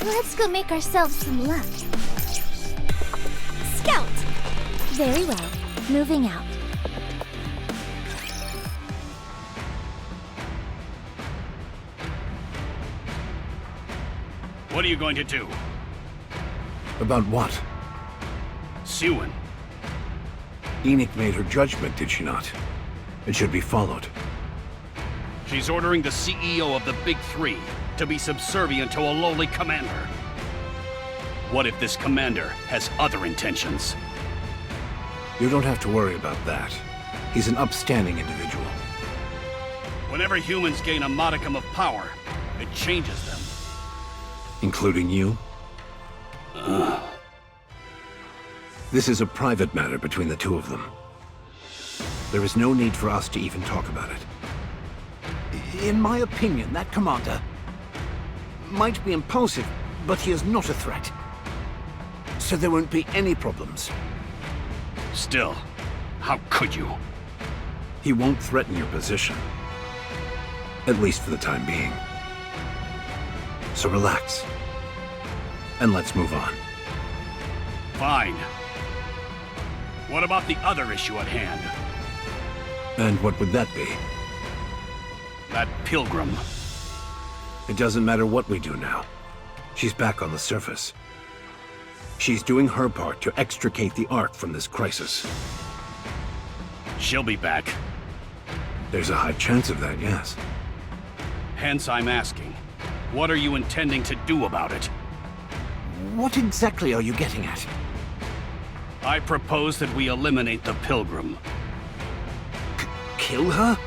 Let's go make ourselves some luck. Scout! Very well. Moving out. What are you going to do? About what? Sewin. Enoch made her judgment, did she not? It should be followed. She's ordering the CEO of the Big Three to be subservient to a lowly commander. What if this commander has other intentions? You don't have to worry about that. He's an upstanding individual. Whenever humans gain a modicum of power, it changes them. Including you? This is a private matter between the two of them. There is no need for us to even talk about it. In my opinion, that commander might be impulsive, but he is not a threat. So there won't be any problems. Still, how could you? He won't threaten your position. At least for the time being. So relax. And let's move on. Fine. What about the other issue at hand? And what would that be? That pilgrim. It doesn't matter what we do now. She's back on the surface. She's doing her part to extricate the Ark from this crisis. She'll be back. There's a high chance of that, yes. Hence I'm asking, what are you intending to do about it? What exactly are you getting at? I propose that we eliminate the pilgrim. kill her?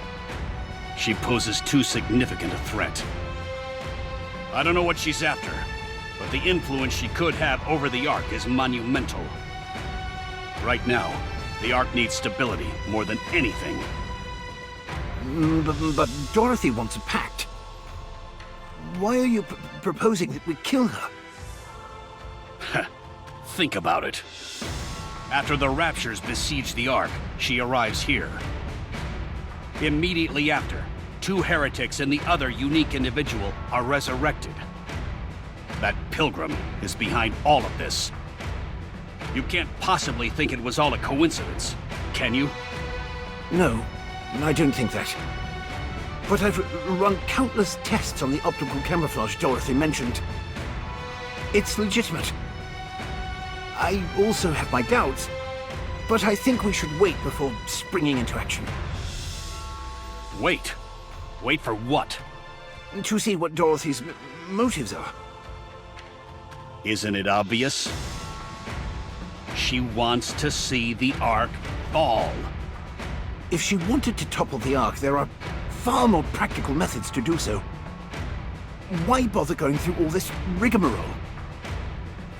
She poses too significant a threat. I don't know what she's after, but the influence she could have over the Ark is monumental. Right now, the Ark needs stability more than anything. But Dorothy wants a pact. Why are you proposing that we kill her? Think about it. After the Raptures besiege the Ark, she arrives here. Immediately after, 2 heretics and the other unique individual are resurrected. That pilgrim is behind all of this. You can't possibly think it was all a coincidence, can you? No, I don't think that. But I've run countless tests on the optical camouflage Dorothy mentioned. It's legitimate. I also have my doubts, but I think we should wait before springing into action. Wait? Wait for what? To see what Dorothy's motives are. Isn't it obvious? She wants to see the Ark fall. If she wanted to topple the Ark, there are far more practical methods to do so. Why bother going through all this rigmarole?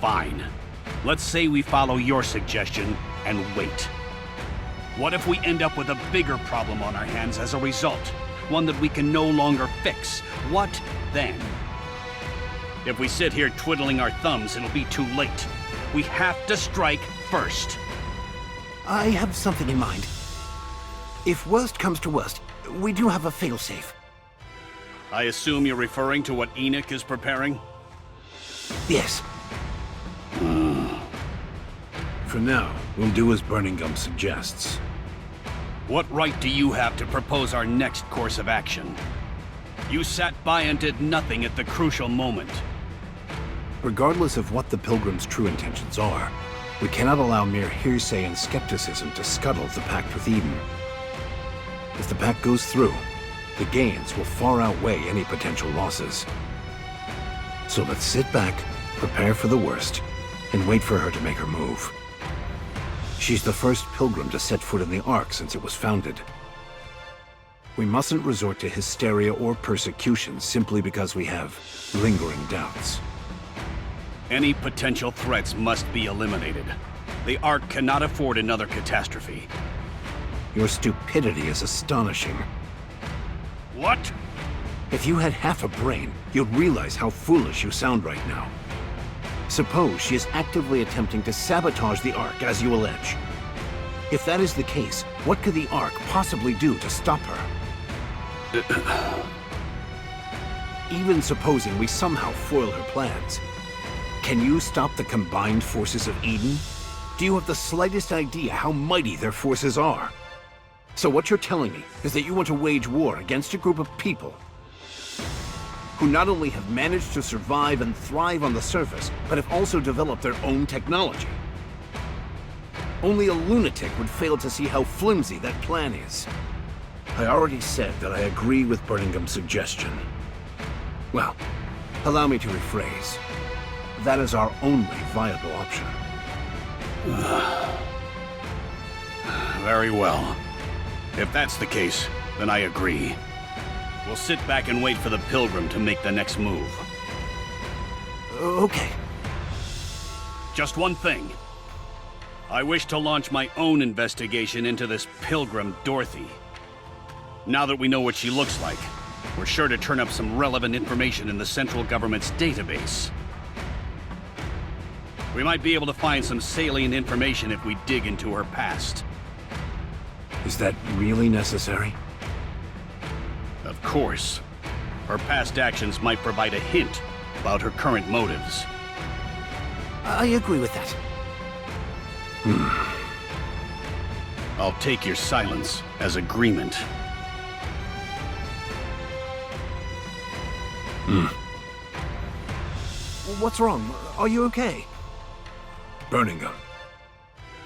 Fine. Let's say we follow your suggestion and wait. What if we end up with a bigger problem on our hands as a result? One that we can no longer fix? What then? If we sit here twiddling our thumbs, it'll be too late. We have to strike first. I have something in mind. If worst comes to worst, we do have a failsafe. I assume you're referring to what Enoch is preparing? Yes. For now, we'll do as Burning Gum suggests. What right do you have to propose our next course of action? You sat by and did nothing at the crucial moment. Regardless of what the Pilgrim's true intentions are, we cannot allow mere hearsay and skepticism to scuttle the pact with Eden. If the pact goes through, the gains will far outweigh any potential losses. So let's sit back, prepare for the worst, and wait for her to make her move. She's the first Pilgrim to set foot in the Ark since it was founded. We mustn't resort to hysteria or persecution simply because we have lingering doubts. Any potential threats must be eliminated. The Ark cannot afford another catastrophe. Your stupidity is astonishing. What? If you had half a brain, you'd realize how foolish you sound right now. Suppose she is actively attempting to sabotage the Ark, as you allege. If that is the case, what could the Ark possibly do to stop her? Even supposing we somehow foil her plans, can you stop the combined forces of Eden? Do you have the slightest idea how mighty their forces are? So what you're telling me is that you want to wage war against a group of people who not only have managed to survive and thrive on the surface, but have also developed their own technology. Only a lunatic would fail to see how flimsy that plan is. I already said that I agree with Burning Gum's suggestion. Well, allow me to rephrase. That is our only viable option. Very well. If that's the case, then I agree. We'll sit back and wait for the Pilgrim to make the next move. Okay. Just one thing. I wish to launch my own investigation into this Pilgrim Dorothy. Now that we know what she looks like, we're sure to turn up some relevant information in the central government's database. We might be able to find some salient information if we dig into her past. Is that really necessary? Of course. Her past actions might provide a hint about her current motives. I agree with that. I'll take your silence as agreement. What's wrong? Are you okay? Burning Gum.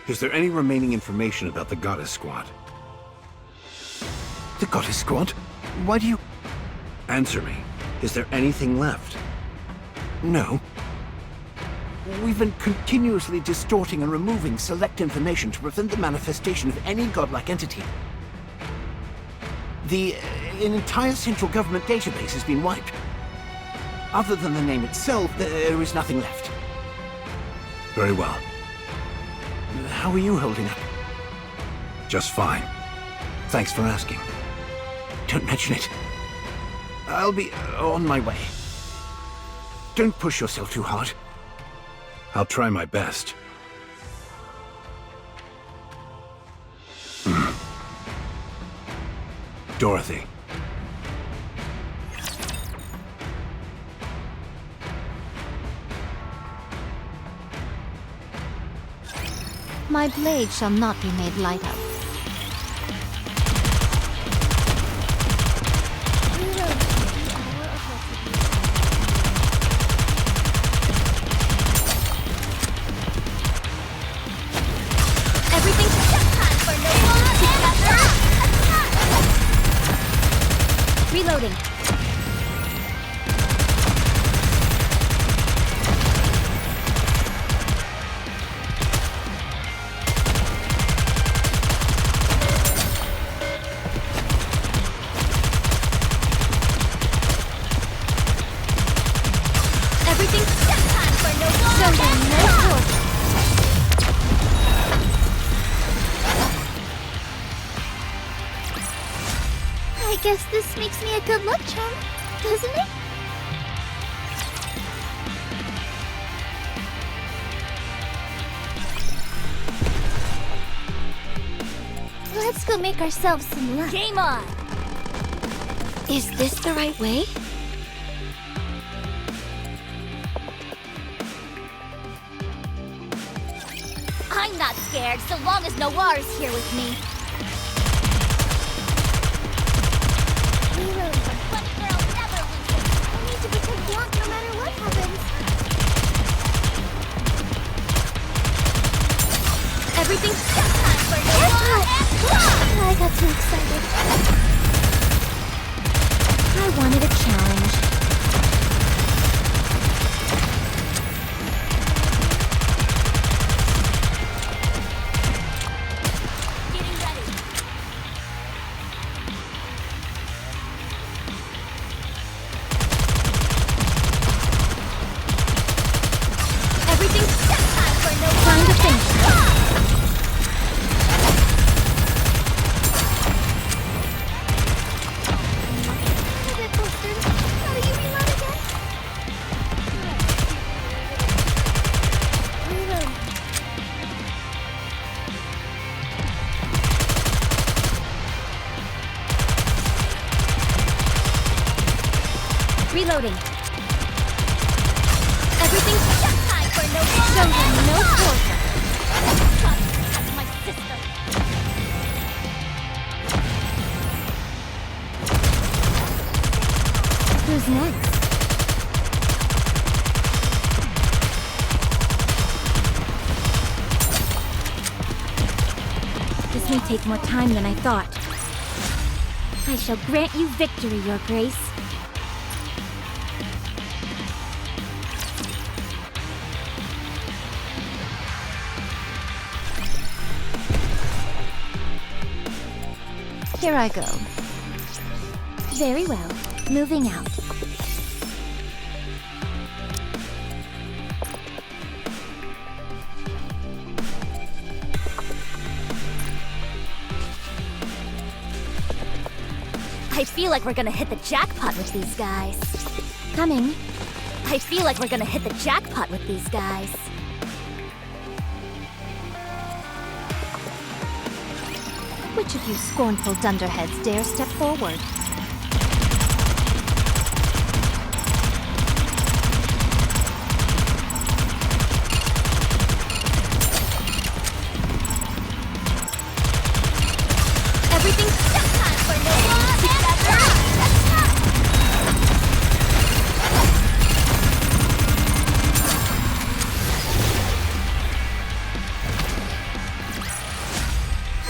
Is there any remaining information about the Goddess Squad? The Goddess Squad? Why do you... Answer me. Is there anything left? No. We've been continuously distorting and removing select information to prevent the manifestation of any godlike entity. An entire central government database has been wiped. Other than the name itself, there is nothing left. Very well. How are you holding up? Just fine. Thanks for asking. Don't mention it. I'll be on my way. Don't push yourself too hard. I'll try my best. Dorothy. My blade shall not be made light of. Everything's just time for no more. Reloading. I guess this makes me a good luck charm, doesn't it? Let's go make ourselves some luck. Game on! Is this the right way? I'm not scared so long as Noir is here with me. Bunny girl never loses. I need to protect Blanc no matter what happens. Everything's just time for Noir and Blanc! I got too excited. I wanted a challenge. Reloading. Everything's just time for no more. No quarter. That's my sister. Who's next? This may take more time than I thought. I shall grant you victory, Your Grace. Here I go. Very well. Moving out. I feel like we're gonna hit the jackpot with these guys. Coming. I feel like we're gonna hit the jackpot with these guys. Which of you scornful dunderheads dare step forward? Everything's just time for no more together.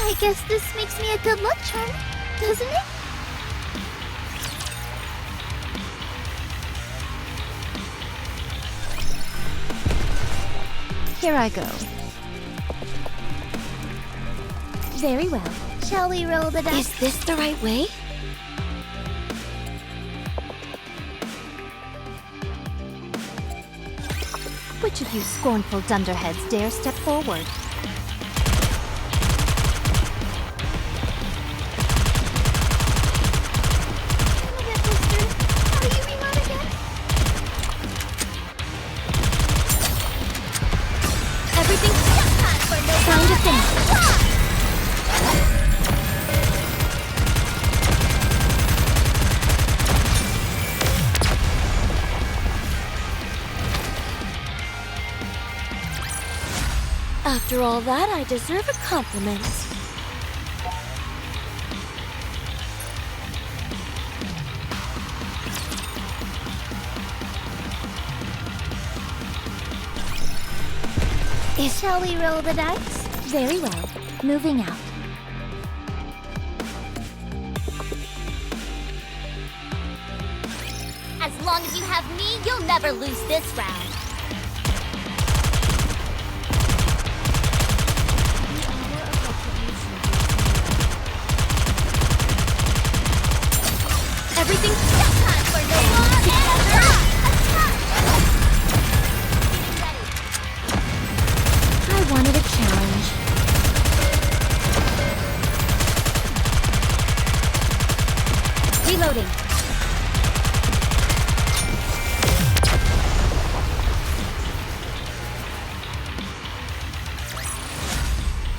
I guess this makes me a good luck charm, doesn't it? Here I go. Very well. Shall we roll the dice? Is this the right way? Which of you scornful dunderheads dare step forward? Time to finish. After all that, I deserve a compliment. Shall we roll the dice? Very well. Moving out. As long as you have me, you'll never lose this round. Everything's just time for no more attack! I wanted a challenge. Reloading.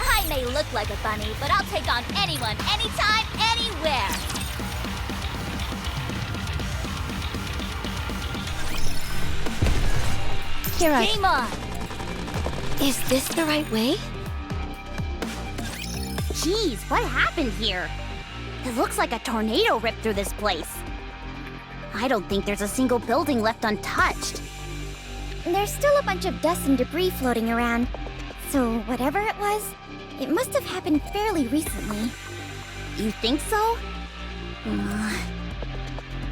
I may look like a bunny, but I'll take on anyone, anytime, anywhere. Here I... Game on. Is this the right way? Jeez, what happened here? It looks like a tornado ripped through this place. I don't think there's a single building left untouched. There's still a bunch of dust and debris floating around. So whatever it was, it must have happened fairly recently. You think so?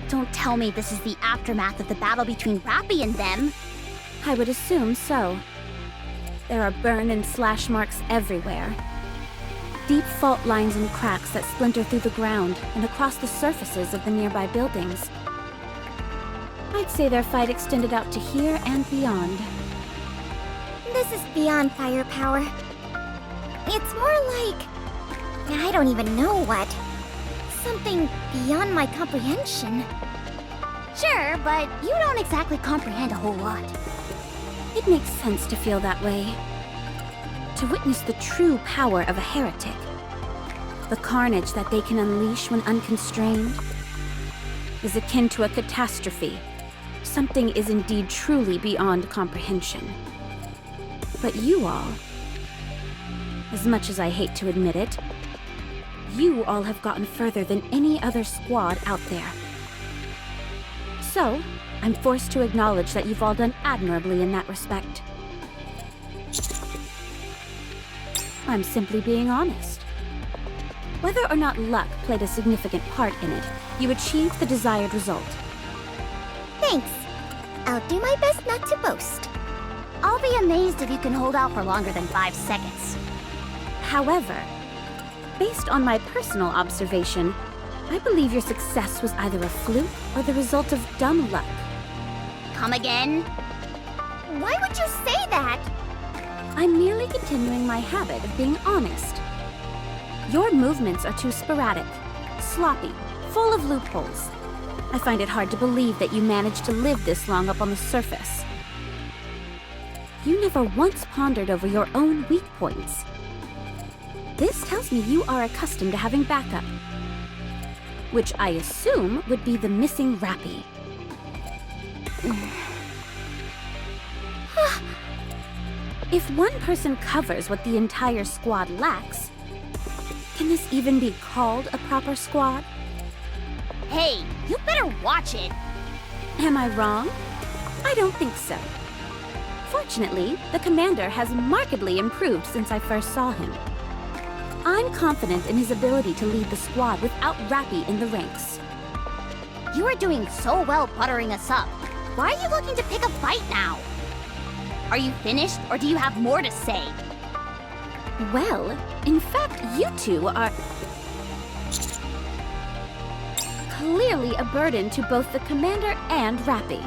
Don't tell me this is the aftermath of the battle between Rappy and them. I would assume so. There are burn and slash marks everywhere. Deep fault lines and cracks that splinter through the ground and across the surfaces of the nearby buildings. I'd say their fight extended out to here and beyond. This is beyond firepower. It's more like... I don't even know what. Something beyond my comprehension. Sure, but you don't exactly comprehend a whole lot. It makes sense to feel that way. To witness the true power of a heretic. The carnage that they can unleash when unconstrained is akin to a catastrophe. Something is indeed truly beyond comprehension. But you all, as much as I hate to admit it, you all have gotten further than any other squad out there. So, I'm forced to acknowledge that you've all done admirably in that respect. I'm simply being honest. Whether or not luck played a significant part in it, you achieved the desired result. Thanks. I'll do my best not to boast. I'll be amazed if you can hold out for longer than 5 seconds. However, based on my personal observation, I believe your success was either a fluke or the result of dumb luck. Come again? Why would you say that? I'm merely continuing my habit of being honest. Your movements are too sporadic, sloppy, full of loopholes. I find it hard to believe that you managed to live this long up on the surface. You never once pondered over your own weak points. This tells me you are accustomed to having backup, which I assume would be the missing Rappy. If one person covers what the entire squad lacks, can this even be called a proper squad? Hey, you better watch it! Am I wrong? I don't think so. Fortunately, the commander has markedly improved since I first saw him. I'm confident in his ability to lead the squad without Rappy in the ranks. You are doing so well buttering us up. Why are you looking to pick a fight now? Are you finished, or do you have more to say? Well, in fact, you two are clearly a burden to both the commander and Rappy.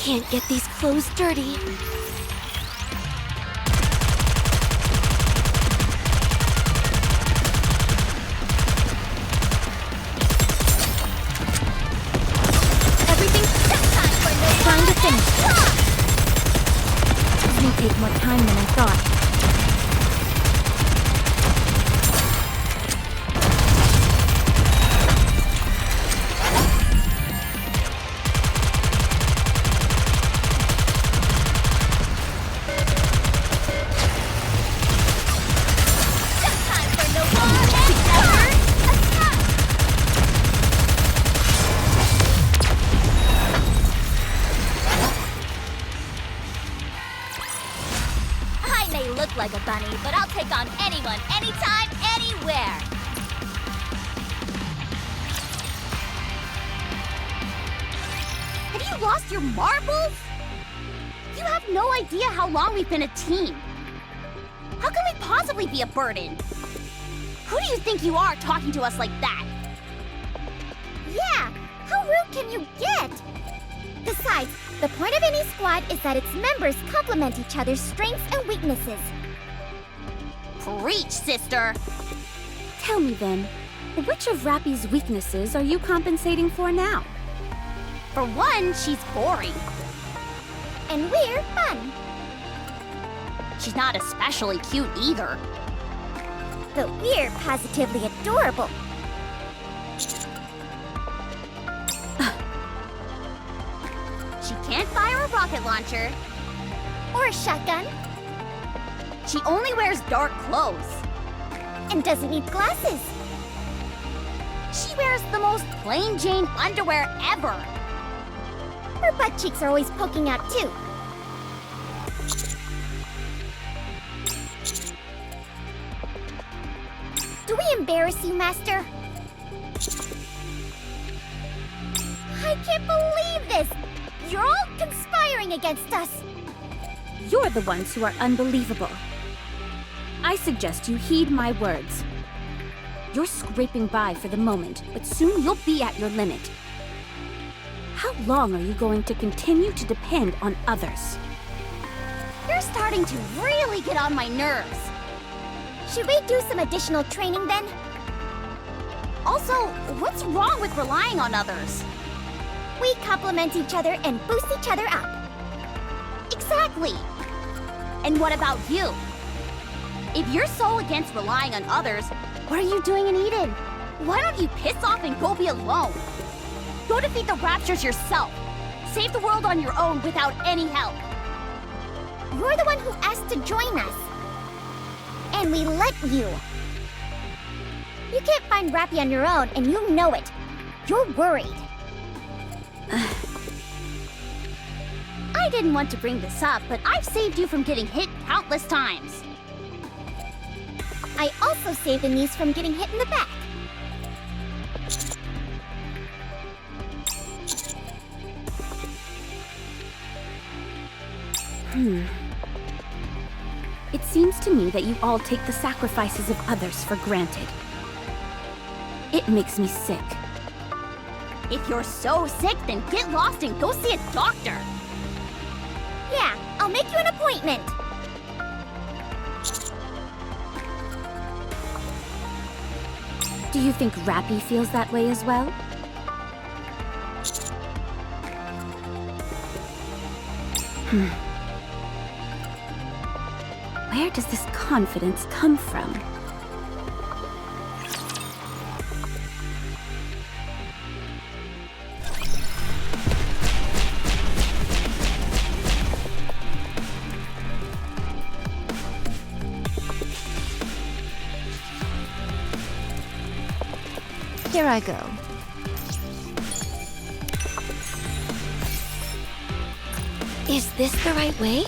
Can't get these clothes dirty. Time to finish. This may take more time than I thought. Like a bunny, but I'll take on anyone, anytime, anywhere. Have you lost your marbles? You have no idea how long we've been a team. How can we possibly be a burden? Who do you think you are talking to us like that? Yeah, how rude can you get? Besides, the point of any squad is that its members complement each other's strengths and weaknesses. Preach, sister! Tell me then, which of Rappy's weaknesses are you compensating for now? For one, she's boring. And we're fun. She's not especially cute either. But we're positively adorable. She can't fire a rocket launcher. Or a shotgun. She only wears dark clothes. And doesn't need glasses. She wears the most plain Jane underwear ever. Her butt cheeks are always poking out too. Do we embarrass you, Master? I can't believe this! You're all conspiring against us! You're the ones who are unbelievable. I suggest you heed my words. You're scraping by for the moment, but soon you'll be at your limit. How long are you going to continue to depend on others? You're starting to really get on my nerves. Should we do some additional training then? Also, what's wrong with relying on others? We complement each other and boost each other up. Exactly! And what about you? If you're so against relying on others, what are you doing in Eden? Why don't you piss off and go be alone? Go defeat the Raptures yourself. Save the world on your own without any help. You're the one who asked to join us. And we let you. You can't find Rappy on your own, and you know it. You're worried. I didn't want to bring this up, but I've saved you from getting hit countless times. I also saved the niece from getting hit in the back. It seems to me that you all take the sacrifices of others for granted. It makes me sick. If you're so sick, then get lost and go see a doctor. Yeah, I'll make you an appointment. Do you think Rappy feels that way as well? Where does this confidence come from? Here I go. Is this the right way?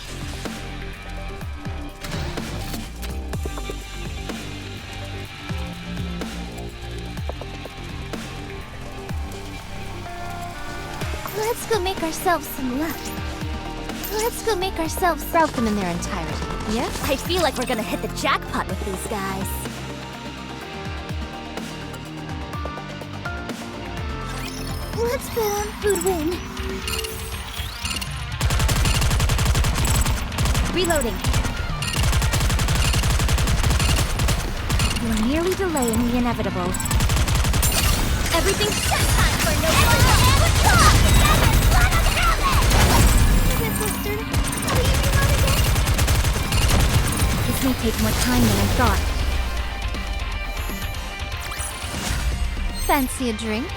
Let's go make ourselves some love. Let's go make ourselves Route them in their entirety, yes? I feel like we're gonna hit the jackpot with these guys. Let's bet on who'd win. Reloading. You're merely delaying the inevitable. Everything's set time for no This may take more time than I thought. Fancy a drink?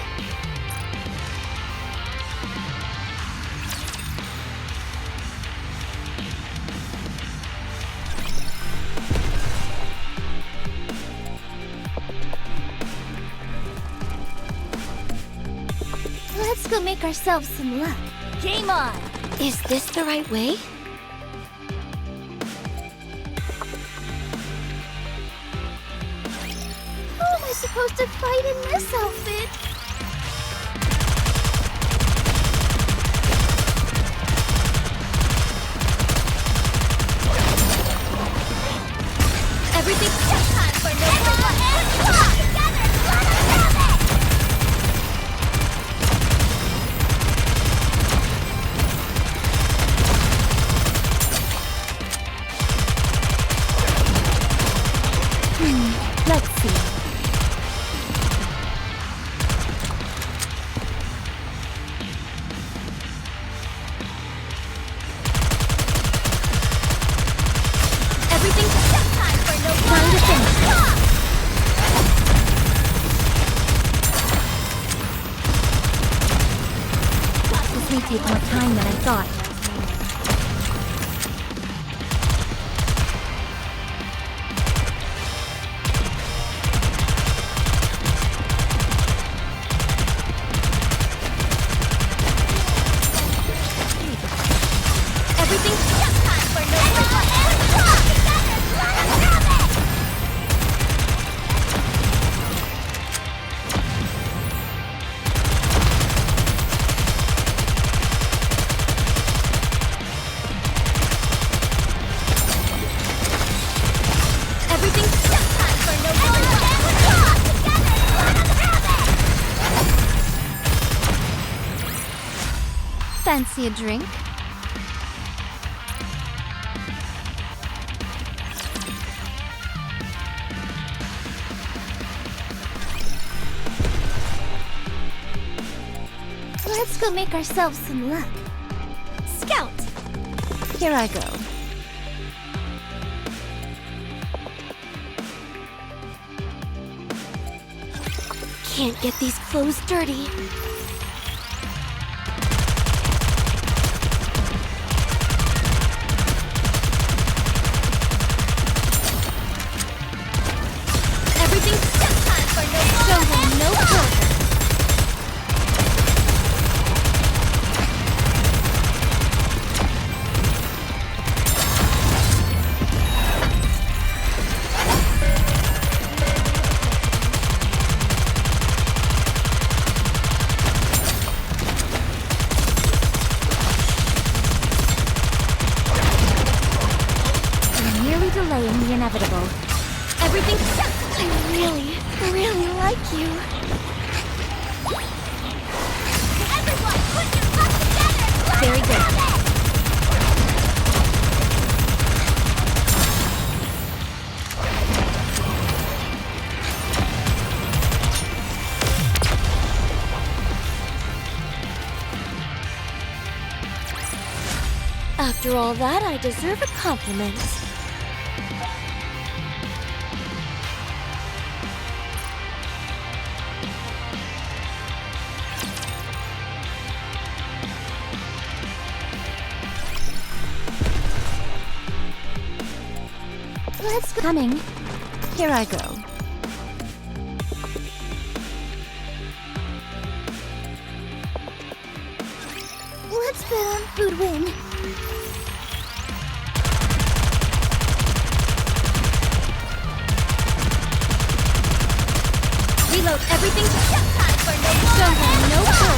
Let's go make ourselves some luck. Game on! Is this the right way? How am I supposed to fight in this outfit? Everything's just time for no Let's see. Everything's just time for no time to finish. This may take more time than I thought. Everything's just time for no Everything's just time for no Fancy a drink? Let's go make ourselves some luck. Scout! Here I go. Can't get these clothes dirty. Everything's just time for no Show them no poker. You're merely delaying the inevitable. Everything's just I really like you. Everyone, put your stuff together! Very good. After all that, I deserve a compliment. Let's go. Coming. Here I go. Let's bet on who'd win. Reload. Everything's just time for no Show them no poker.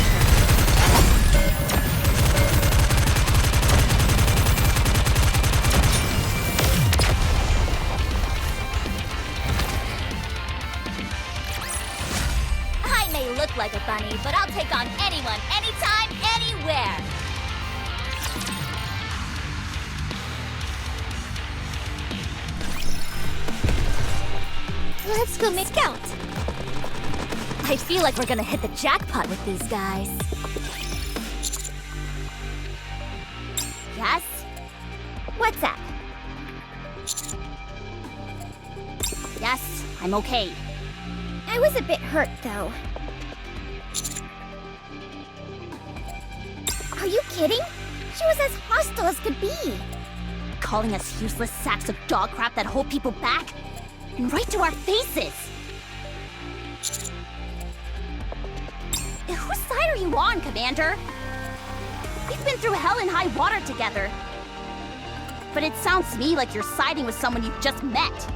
I may look like a bunny, but I'll take on anyone, anytime, anywhere. Let's go make out. I feel like we're gonna hit the jackpot with these guys. Yes? What's up? Yes, I'm okay. I was a bit hurt, though. Are you kidding? She was as hostile as could be. Calling us useless sacks of dog crap that hold people back. And right to our faces. Whose side are you on, Commander? We've been through hell and high water together. But it sounds to me like you're siding with someone you've just met.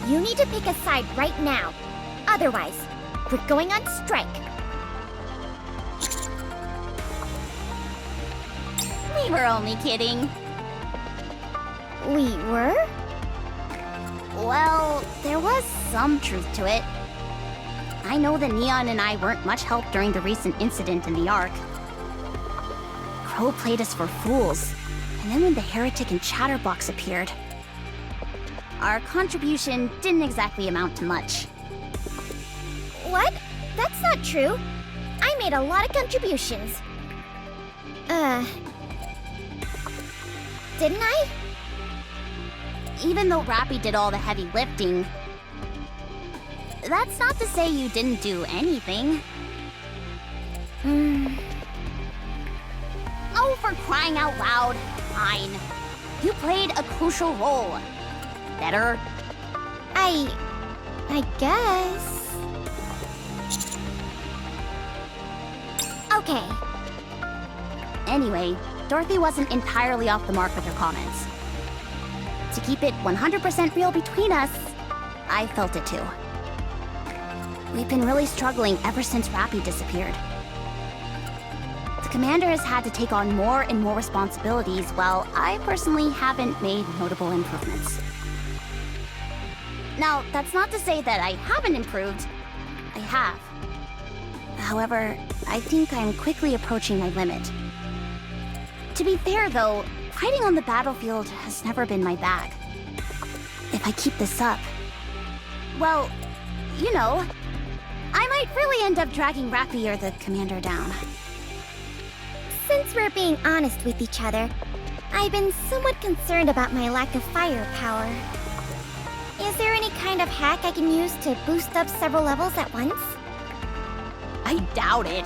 You need to pick a side right now. Otherwise, we're going on strike. We were only kidding. We were? Well, there was some truth to it. I know that Neon and I weren't much help during the recent incident in the Ark. Crow played us for fools, and then when the Heretic and Chatterbox appeared, our contribution didn't exactly amount to much. What? That's not true. I made a lot of contributions. Didn't I? Even though Rappy did all the heavy lifting, that's not to say you didn't do anything. Oh, for crying out loud. Fine. You played a crucial role. Better? I guess. Okay. Anyway, Dorothy wasn't entirely off the mark with her comments. To keep it 100% real between us, I felt it too. We've been really struggling ever since Rappy disappeared. The commander has had to take on more and more responsibilities, while I personally haven't made notable improvements. Now, that's not to say that I haven't improved. I have. However, I think I'm quickly approaching my limit. To be fair, though, fighting on the battlefield has never been my bag. If I keep this up, well, you know, I might really end up dragging Rappy or the commander down. Since we're being honest with each other, I've been somewhat concerned about my lack of firepower. Is there any kind of hack I can use to boost up several levels at once? I doubt it.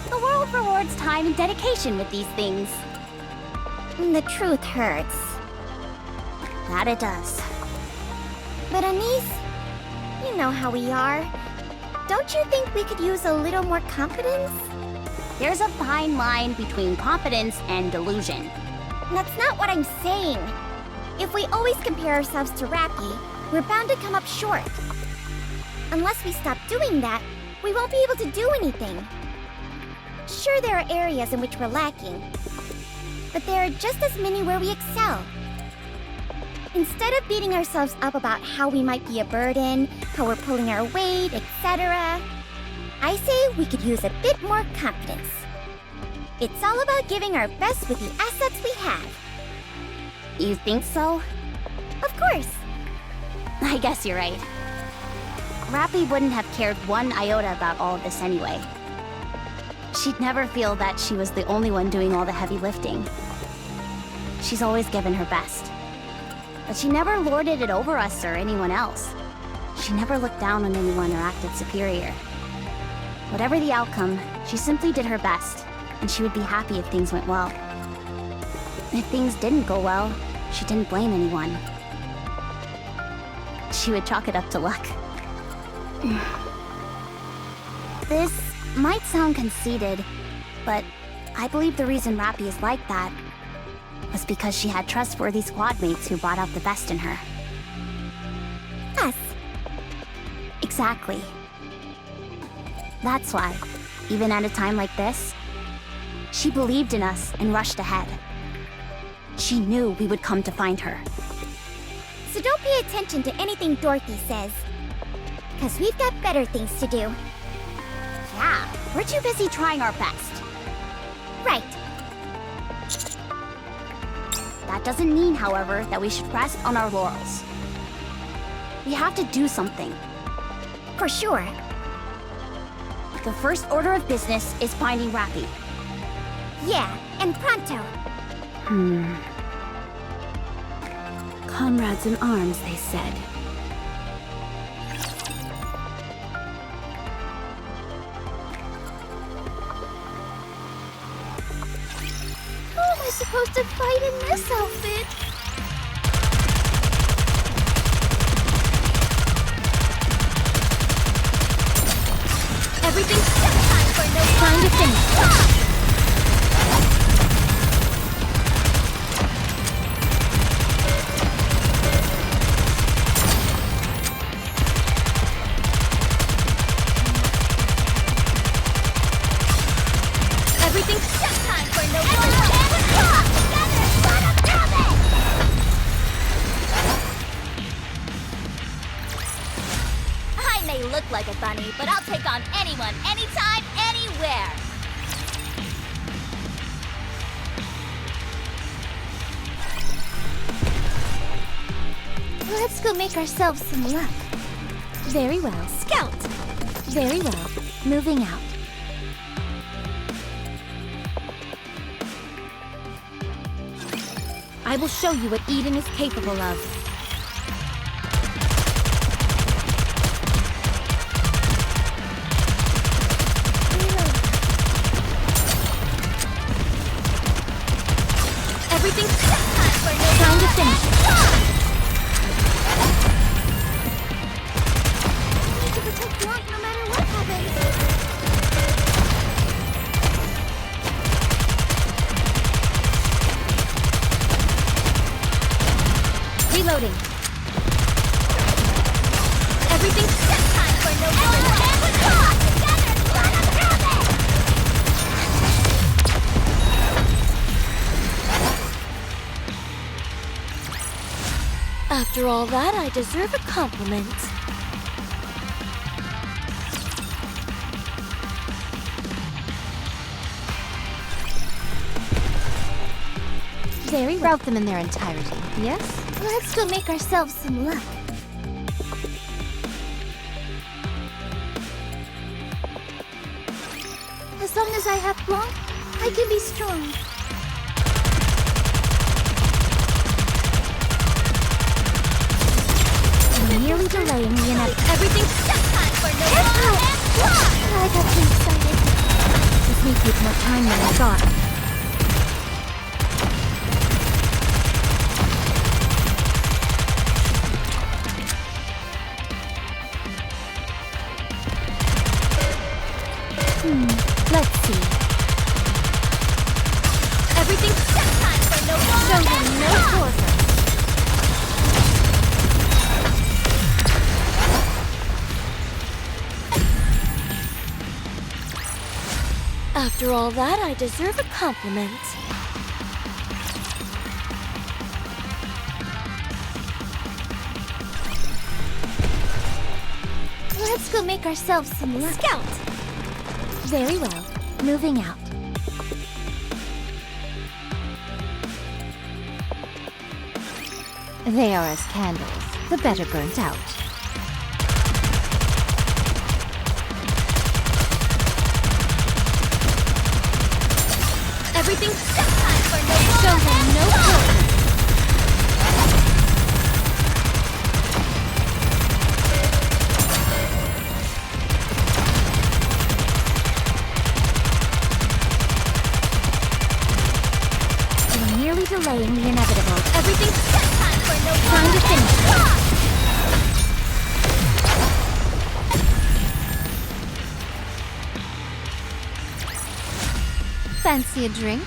The world rewards time and dedication with these things. The truth hurts. That it does. But Anise, you know how we are. Don't you think we could use a little more confidence? There's a fine line between confidence and delusion. That's not what I'm saying. If we always compare ourselves to Rappy, we're bound to come up short. Unless we stop doing that, we won't be able to do anything. Sure, there are areas in which we're lacking, but there are just as many where we excel. Instead of beating ourselves up about how we might be a burden, how we're pulling our weight, etc., I say we could use a bit more confidence. It's all about giving our best with the assets we have. You think so? Of course. I guess you're right. Rappy wouldn't have cared one iota about all of this anyway. She'd never feel that she was the only one doing all the heavy lifting. She's always given her best. But she never lorded it over us or anyone else. She never looked down on anyone or acted superior. Whatever the outcome, she simply did her best, and she would be happy if things went well. If things didn't go well, she didn't blame anyone. She would chalk it up to luck. This might sound conceited, but I believe the reason Rappy is like that was because she had trustworthy squad mates who brought out the best in her. Us. Exactly. That's why, even at a time like this, she believed in us and rushed ahead. She knew we would come to find her. So don't pay attention to anything Dorothy says, because we've got better things to do. Yeah, we're too busy trying our best. Right. That doesn't mean, however, that we should rest on our laurels. We have to do something. For sure. The first order of business is finding Rappy. Yeah, and pronto. Comrades in arms, they said. How am I supposed to fight in this outfit? Everything's time for no time to finish. Everything's just time for no I may look like a bunny, but I'll take on anyone, anytime, anywhere. Let's go make ourselves some luck. Very well. Scout! Very well. Moving out. I will show you what Eden is capable of. Everything's time for no time to finish. I need to protect Blanc no matter what happens. Reloading. Everything's time for no After all that, I deserve a compliment. Very well. Route them in their entirety, yes? Let's go make ourselves some luck. As long as I have Blanc, I can be strong. You're nearly delaying the inevitable. Everything's just time for no I got too excited. This may take more time than I thought. Let's see. Everything's just time for no show them no torture. After all that, I deserve a compliment. Let's go make ourselves some luck. Scout! Very well. Moving out. They are as candles, the better burnt out. Everything's just time for no show them no torture. Delaying the inevitable. Everything's just time for no time to finish. Fancy a drink?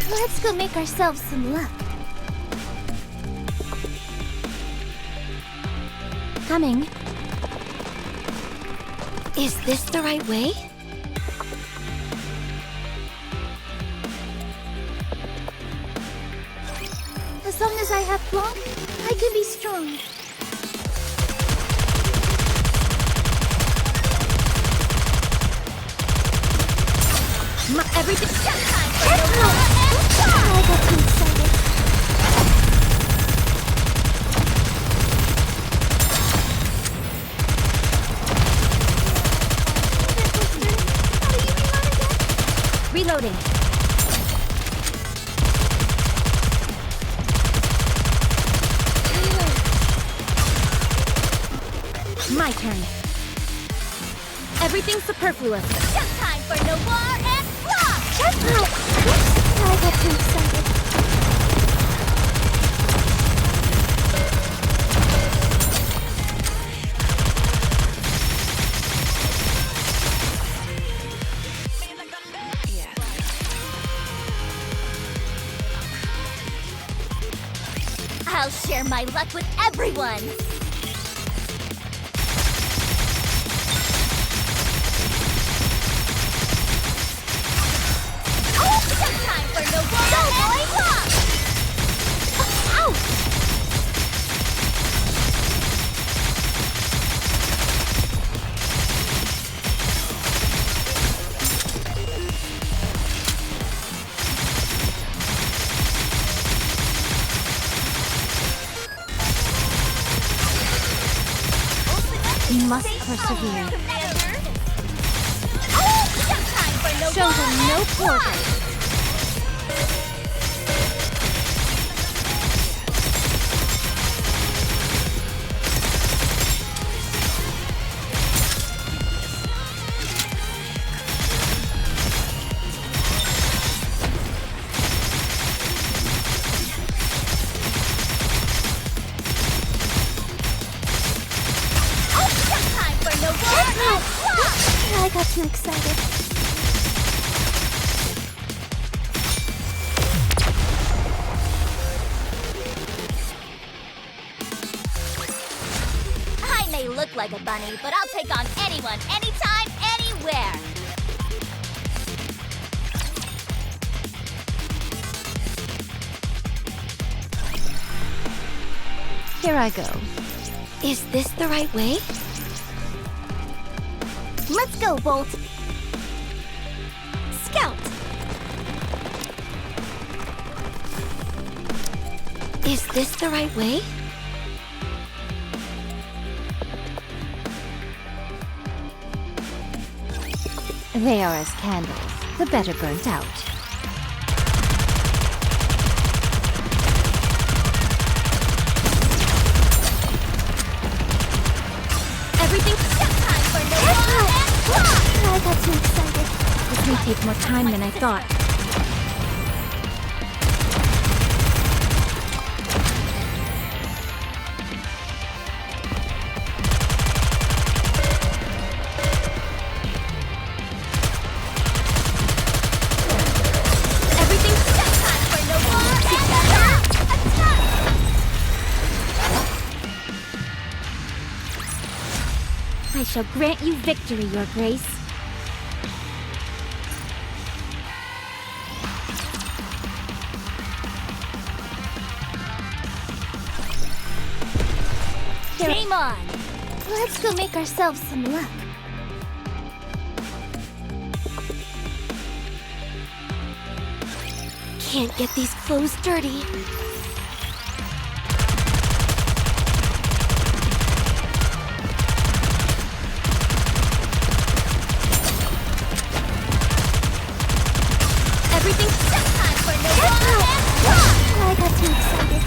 Let's go make ourselves some luck. Coming. Is this the right way? As long as I have Blanc, I can be strong. Everything. I got too excited. Reloading. My turn. Everything's superfluous. Just time for Noir and Flop! I got too excited. I'll share my luck with everyone! Time for no more Ow! You must persevere. Time for no Show them no quarter. I got too excited. I may look like a bunny, but I'll take on anyone, anytime, anywhere. Here I go. Is this the right way? Let's go, Bolt. Scout. Is this the right way? They are as candles, the better burnt out. I got too excited. This may take more time than I thought. Everything's set time for no more attack! I shall grant you victory, Your Grace. Game on! Let's go make ourselves some luck. Can't get these clothes dirty. Everything's set time for no more I got too excited.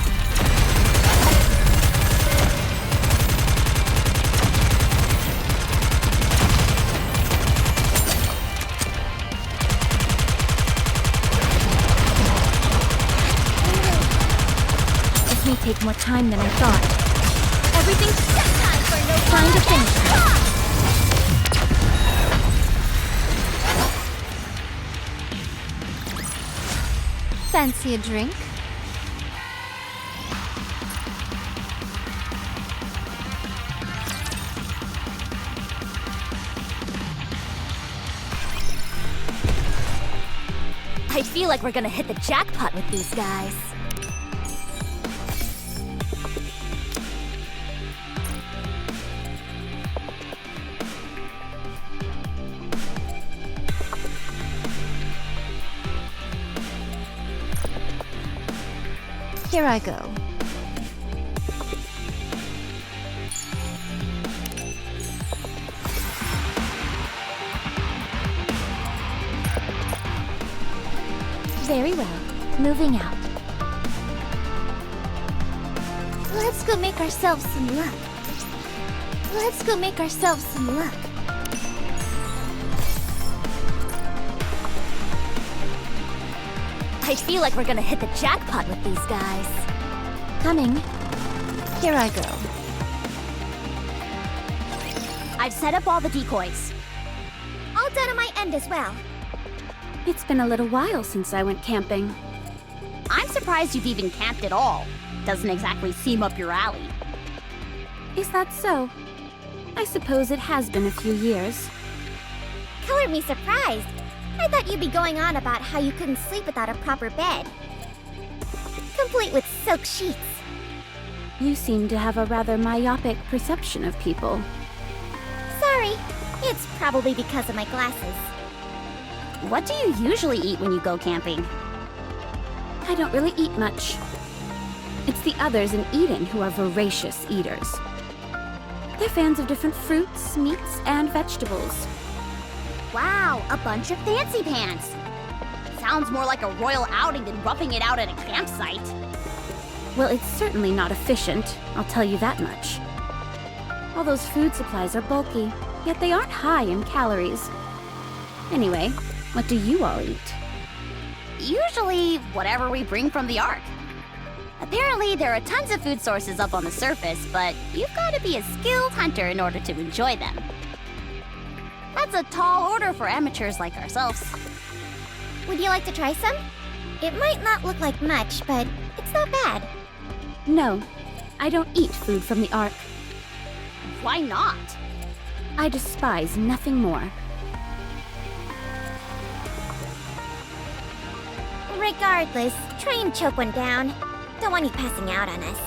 This may take more time than I thought. Everything's set time for no Time to finish. Fancy a drink? I feel like we're gonna hit the jackpot with these guys. Here I go. Very well. Moving out. Let's go make ourselves some luck. Let's go make ourselves some luck. I feel like we're gonna hit the jackpot with these guys. Coming. Here I go. I've set up all the decoys. All done on my end as well. It's been a little while since I went camping. I'm surprised you've even camped at all. Doesn't exactly seem up your alley. Is that so? I suppose it has been a few years. Color me surprised. I thought you'd be going on about how you couldn't sleep without a proper bed. Complete with silk sheets. You seem to have a rather myopic perception of people. Sorry. It's probably because of my glasses. What do you usually eat when you go camping? I don't really eat much. It's the others in Eden who are voracious eaters. They're fans of different fruits, meats, and vegetables. Wow, a bunch of fancy pants. Sounds more like a royal outing than roughing it out at a campsite. Well, it's certainly not efficient, I'll tell you that much. All those food supplies are bulky, yet they aren't high in calories. Anyway, what do you all eat? Usually, whatever we bring from the Ark. Apparently, there are tons of food sources up on the surface, but you've got to be a skilled hunter in order to enjoy them. That's a tall order for amateurs like ourselves. Would you like to try some? It might not look like much, but it's not bad. No, I don't eat food from the Ark. Why not? I despise nothing more. Regardless, try and choke one down. Don't want you passing out on us.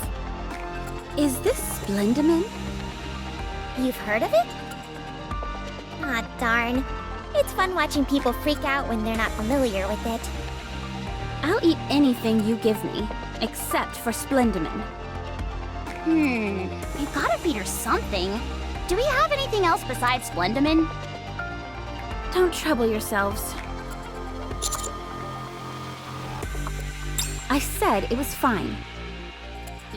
Is this Splendimin? You've heard of it? Aw, darn. It's fun watching people freak out when they're not familiar with it. I'll eat anything you give me, except for Splendimin. You gotta feed her something. Do we have anything else besides Splendimin? Don't trouble yourselves. I said it was fine.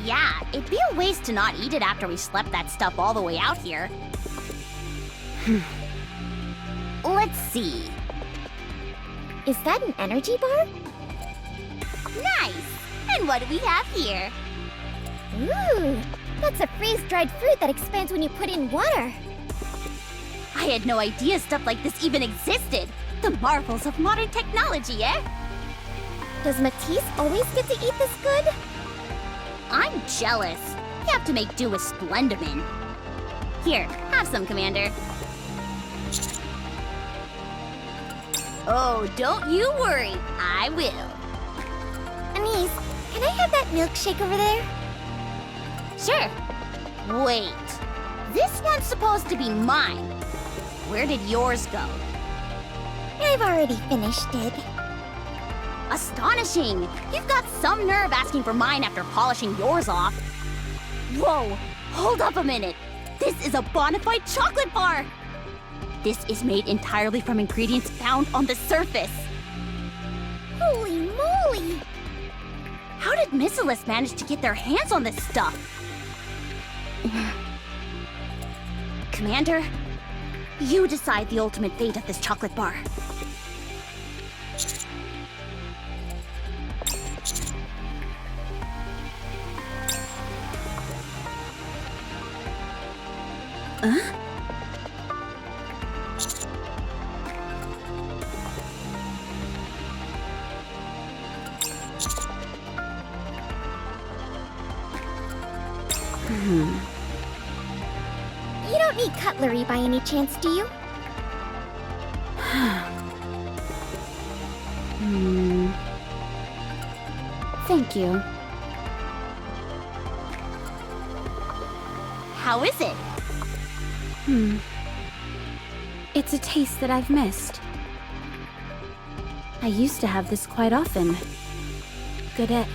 Yeah, it'd be a waste to not eat it after we slept that stuff all the way out here. Let's see. Is that an energy bar? Nice! And what do we have here? Ooh, that's a freeze-dried fruit that expands when you put in water. I had no idea stuff like this even existed. The marvels of modern technology, eh? Does Matisse always get to eat this good? I'm jealous. You have to make do with Splendimin. Here, have some, Commander. Oh, don't you worry. I will. Anise, can I have that milkshake over there? Sure. Wait. This one's supposed to be mine. Where did yours go? I've already finished it. Astonishing! You've got some nerve asking for mine after polishing yours off. Whoa! Hold up a minute! This is a bona fide chocolate bar! This is made entirely from ingredients found on the surface. Holy moly! How did Missilus manage to get their hands on this stuff? Commander, you decide the ultimate fate of this chocolate bar. You don't need cutlery by any chance, do you? Thank you. How is it? It's a taste that I've missed. I used to have this quite often. Goodette.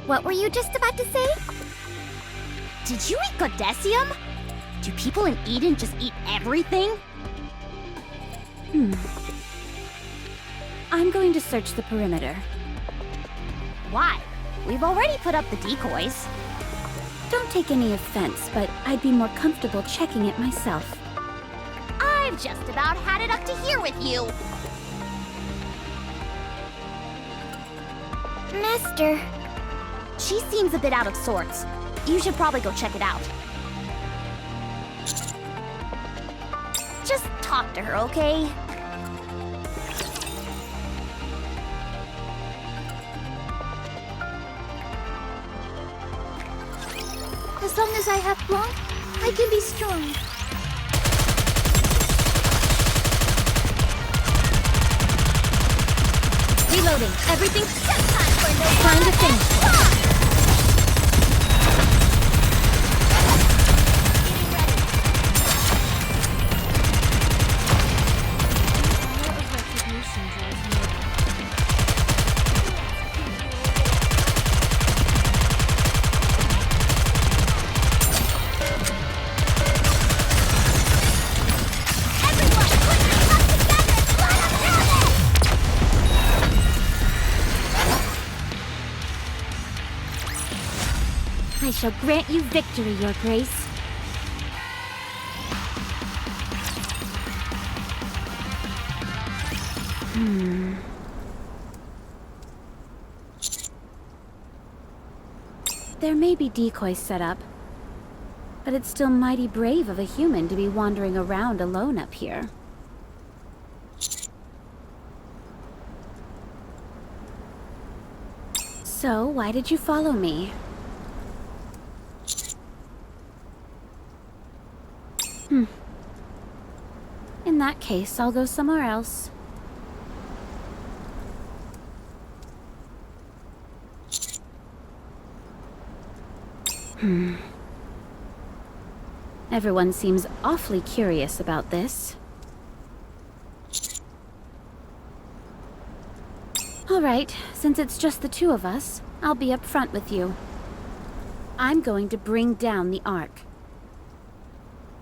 What were you just about to say? Did you eat Godesium? Do people in Eden just eat everything? I'm going to search the perimeter. Why? We've already put up the decoys. Don't take any offense, but I'd be more comfortable checking it myself. I've just about had it up to here with you. Mister. She seems a bit out of sorts. You should probably go check it out. Just talk to her, okay? As long as I have Blanc, I can be strong. Reloading. Everything just time for no Time to finish. I shall grant you victory, Your Grace. There may be decoys set up, but it's still mighty brave of a human to be wandering around alone up here. So, why did you follow me? In that case, I'll go somewhere else. Everyone seems awfully curious about this. All right, since it's just the two of us, I'll be up front with you. I'm going to bring down the Ark.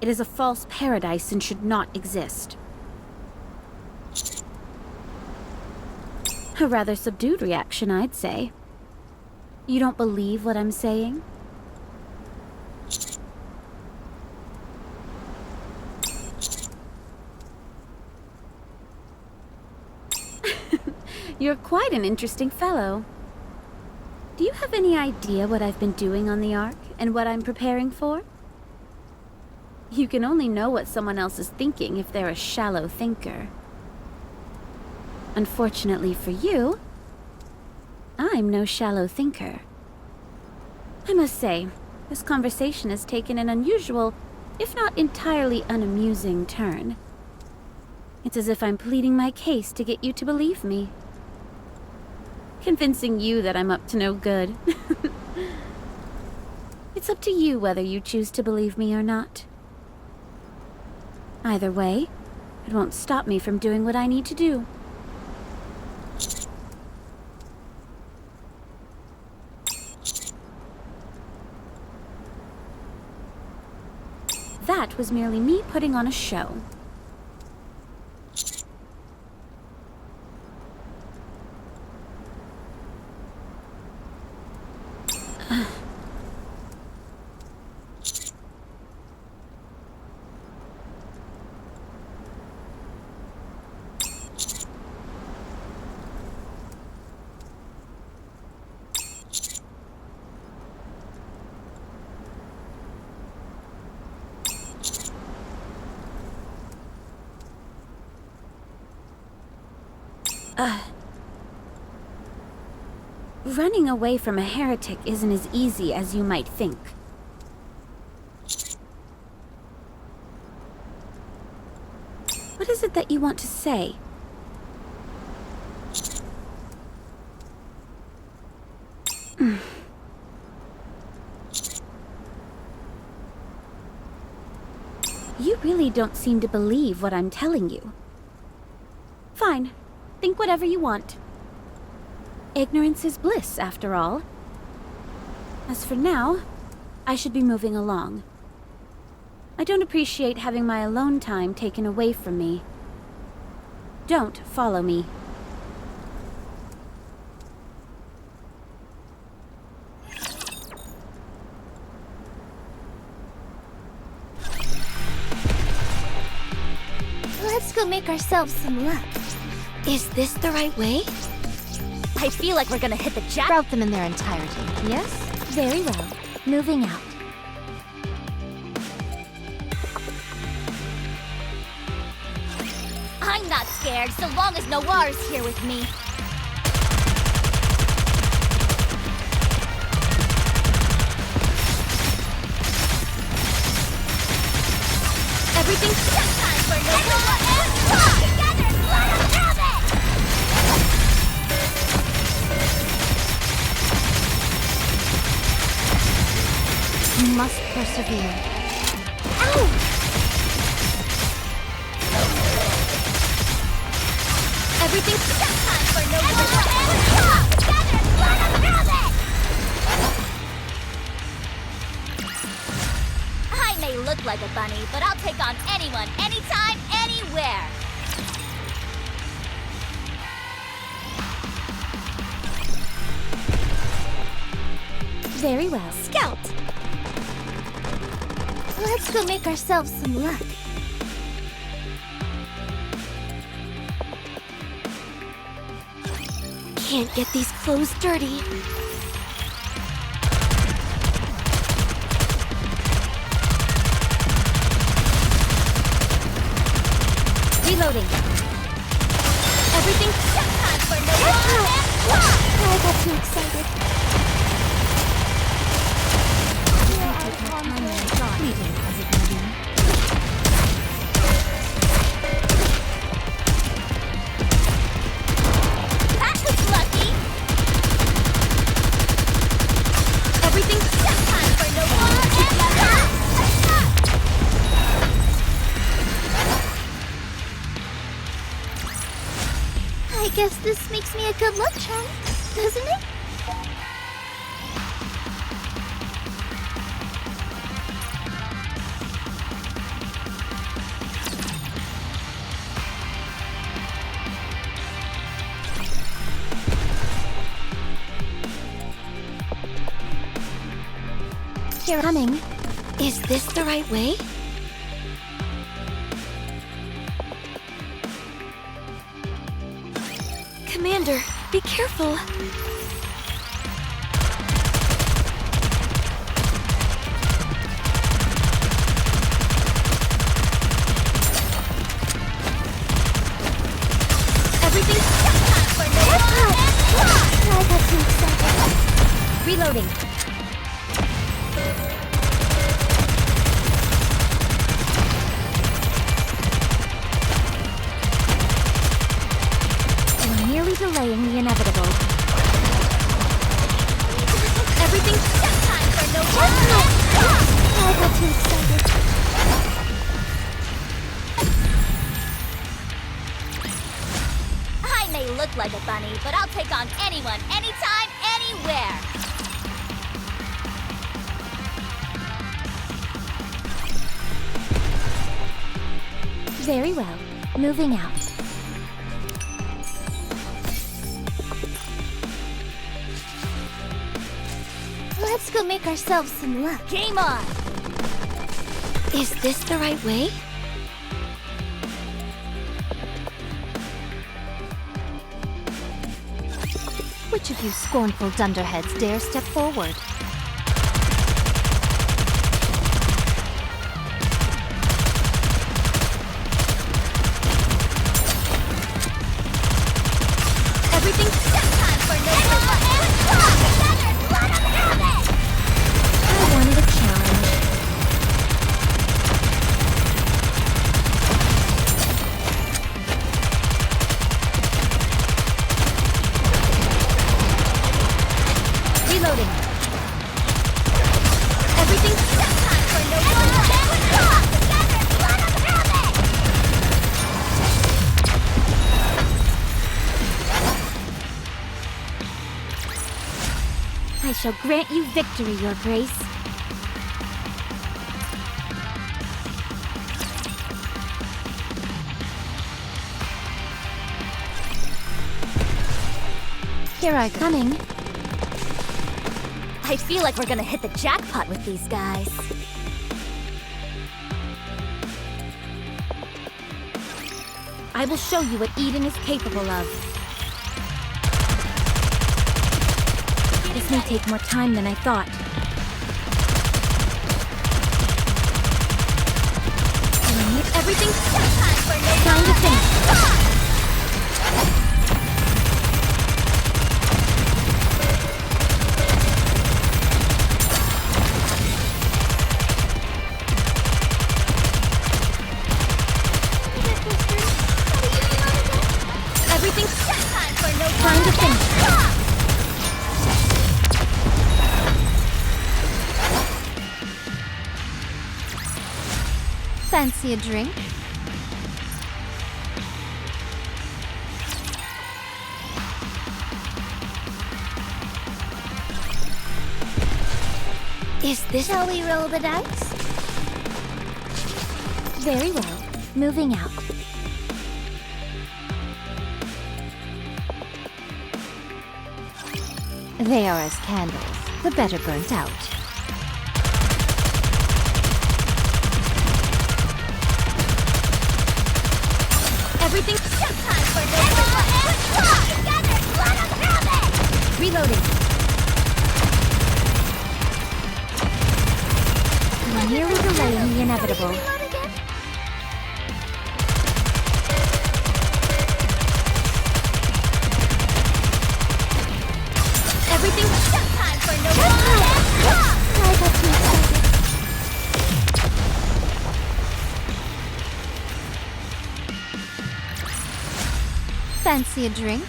It is a false paradise and should not exist. A rather subdued reaction, I'd say. You don't believe what I'm saying? You're quite an interesting fellow. Do you have any idea what I've been doing on the Ark and what I'm preparing for? You can only know what someone else is thinking if they're a shallow thinker. Unfortunately for you, I'm no shallow thinker. I must say, this conversation has taken an unusual, if not entirely unamusing turn. It's as if I'm pleading my case to get you to believe me. Convincing you that I'm up to no good. It's up to you whether you choose to believe me or not. Either way, it won't stop me from doing what I need to do. That was merely me putting on a show. Running away from a heretic isn't as easy as you might think. What is it that you want to say? You really don't seem to believe what I'm telling you. Fine. Think whatever you want. Ignorance is bliss, after all. As for now, I should be moving along. I don't appreciate having my alone time taken away from me. Don't follow me. Let's go make ourselves some luck. Is this the right way? I feel like we're gonna hit the jack. Route them in their entirety, yes? Very well. Moving out. I'm not scared so long as Noir is here with me. Everything's just time for Noir and Rock! Together, let us have it! You must persevere. Ow! Everything's just time for Noir and Rock! Together, let us have it! I may look like a bunny, but I'll take on anyone, anytime, anywhere! Very well. Scout! Let's go make ourselves some luck. Can't get these clothes dirty. Reloading. Everything's just time for Noir and Rock! I got too excited. Fleeting as it may be. That was lucky! Everything's just time for Noir and Rock! I guess this makes me a good luck charm, doesn't it? Here coming. Is this the right way? Commander, be careful. Everything's just time for Noir and Rock! I got too excited. Reloading. You're merely delaying the inevitable. Everything's just time for Noir and Rock! I got too excited. I may look like a bunny, but I'll take on anyone, anytime, anywhere! Very well. Moving out. Let's go make ourselves some luck. Game on! Is this the right way? Which of you scornful dunderheads dare step forward? Everything's just time for Noir and Rock! Together, let us have it! I wanted a challenge. Reloading. shall grant you victory, Your Grace. Here I go. Coming. I feel like we're gonna hit the jackpot with these guys. I will show you what Eden is capable of. This may take more time than I thought. I need everything. Time to finish. Time to finish. Fancy a drink? Is this how we roll the dice? Very well. Moving out. They are as candles, the better burnt out. Everything. Time for together! Let 'em have it! Reloading. We're nearly delaying the inevitable. Everything. Time for no I got too excited. Fancy a drink?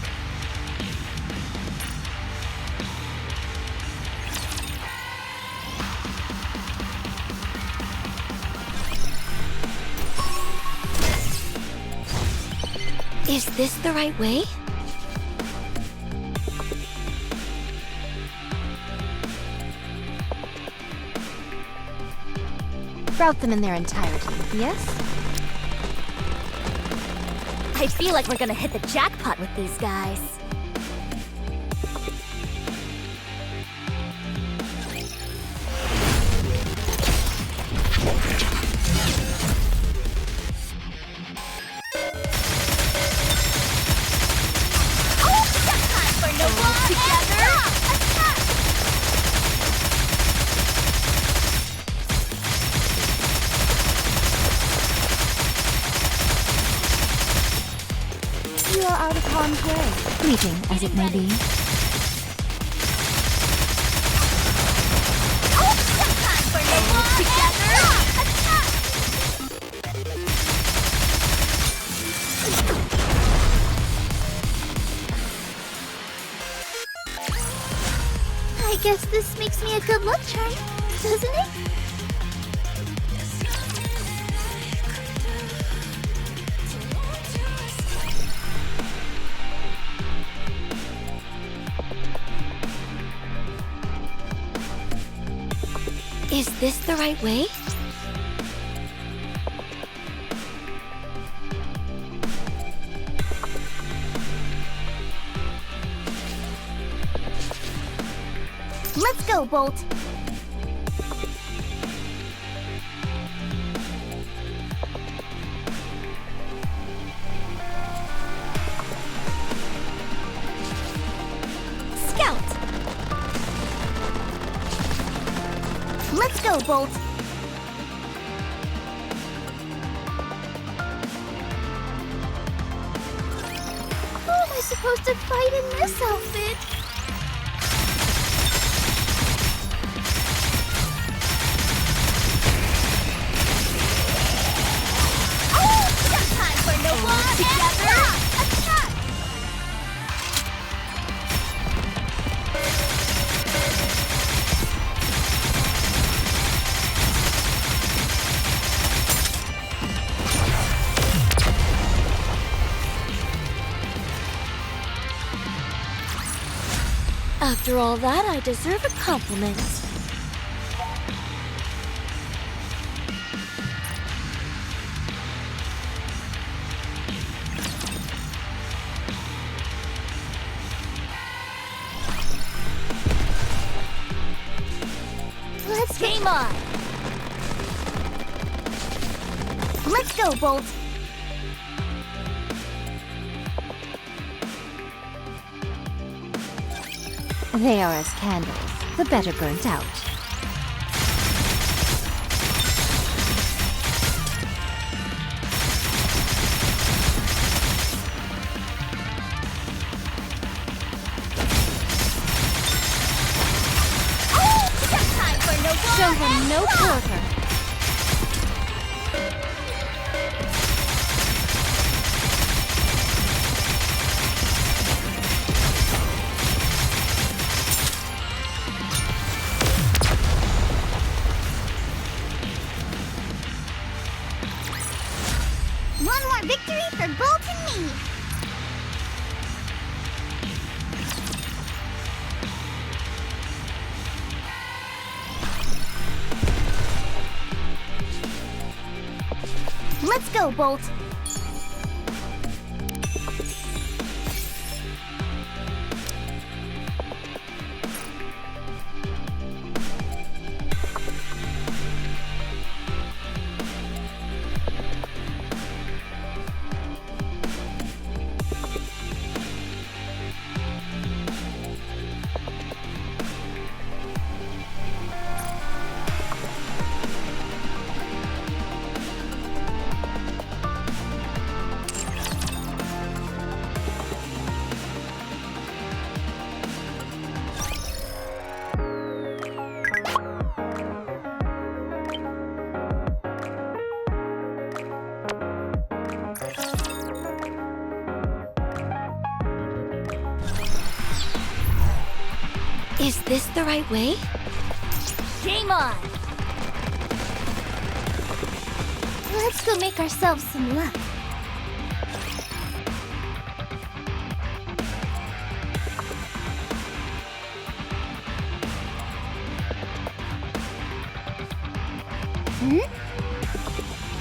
Is this the right way? Route them in their entirety, yes? I feel like we're gonna hit the jackpot with these guys. Time for no one together! You are out of harm's way. Fleeting as it may be. Time for no one together! I guess this makes me a good luck charm, doesn't it? Is this the right way? Let's go, Bolt! Scout! Let's go, Bolt! Who am I supposed to fight in this outfit? Time for no one together! Attack! After all that, I deserve a compliment. Let's game on! Let's go, Bolt! They are as candles, the better burnt out. Show them no quarter. One more victory for Bolt and me! Let's go, Bolt! Is this the right way? Game on! Let's go make ourselves some luck.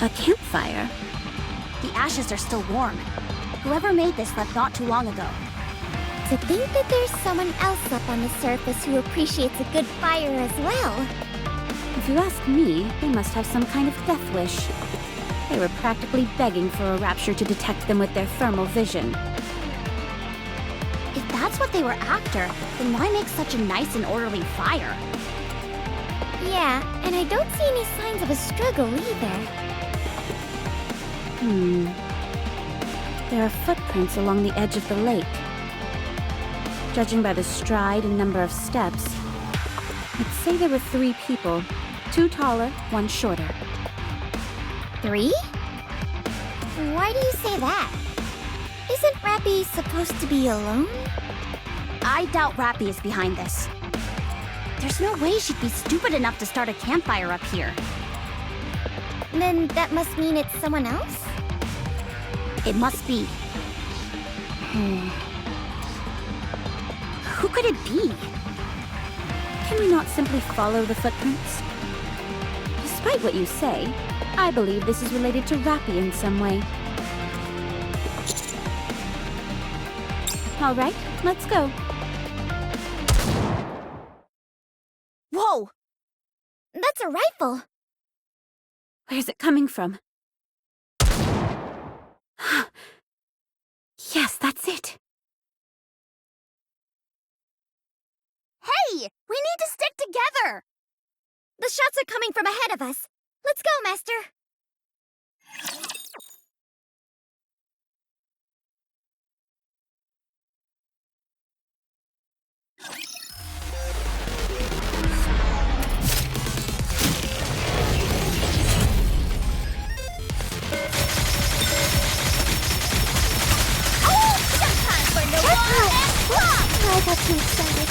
A campfire? The ashes are still warm. Whoever made this left not too long ago. To think that there's someone else up on the surface who appreciates a good fire as well. If you ask me, they must have some kind of death wish. They were practically begging for a rapture to detect them with their thermal vision. If that's what they were after, then why make such a nice and orderly fire? Yeah, and I don't see any signs of a struggle either. There are footprints along the edge of the lake. Judging by the stride and number of steps, I'd say there were 3 people. 2 taller, 1 shorter. 3? Why do you say that? Isn't Rappy supposed to be alone? I doubt Rappy is behind this. There's no way she'd be stupid enough to start a campfire up here. Then that must mean it's someone else? It must be. Who could it be? Can we not simply follow the footprints? Despite what you say, I believe this is related to Rappy in some way. All right, let's go. Whoa! That's a rifle! Where's it coming from? Yes, that's it. Hey! We need to stick together! The shots are coming from ahead of us. Let's go, Master! I got too excited.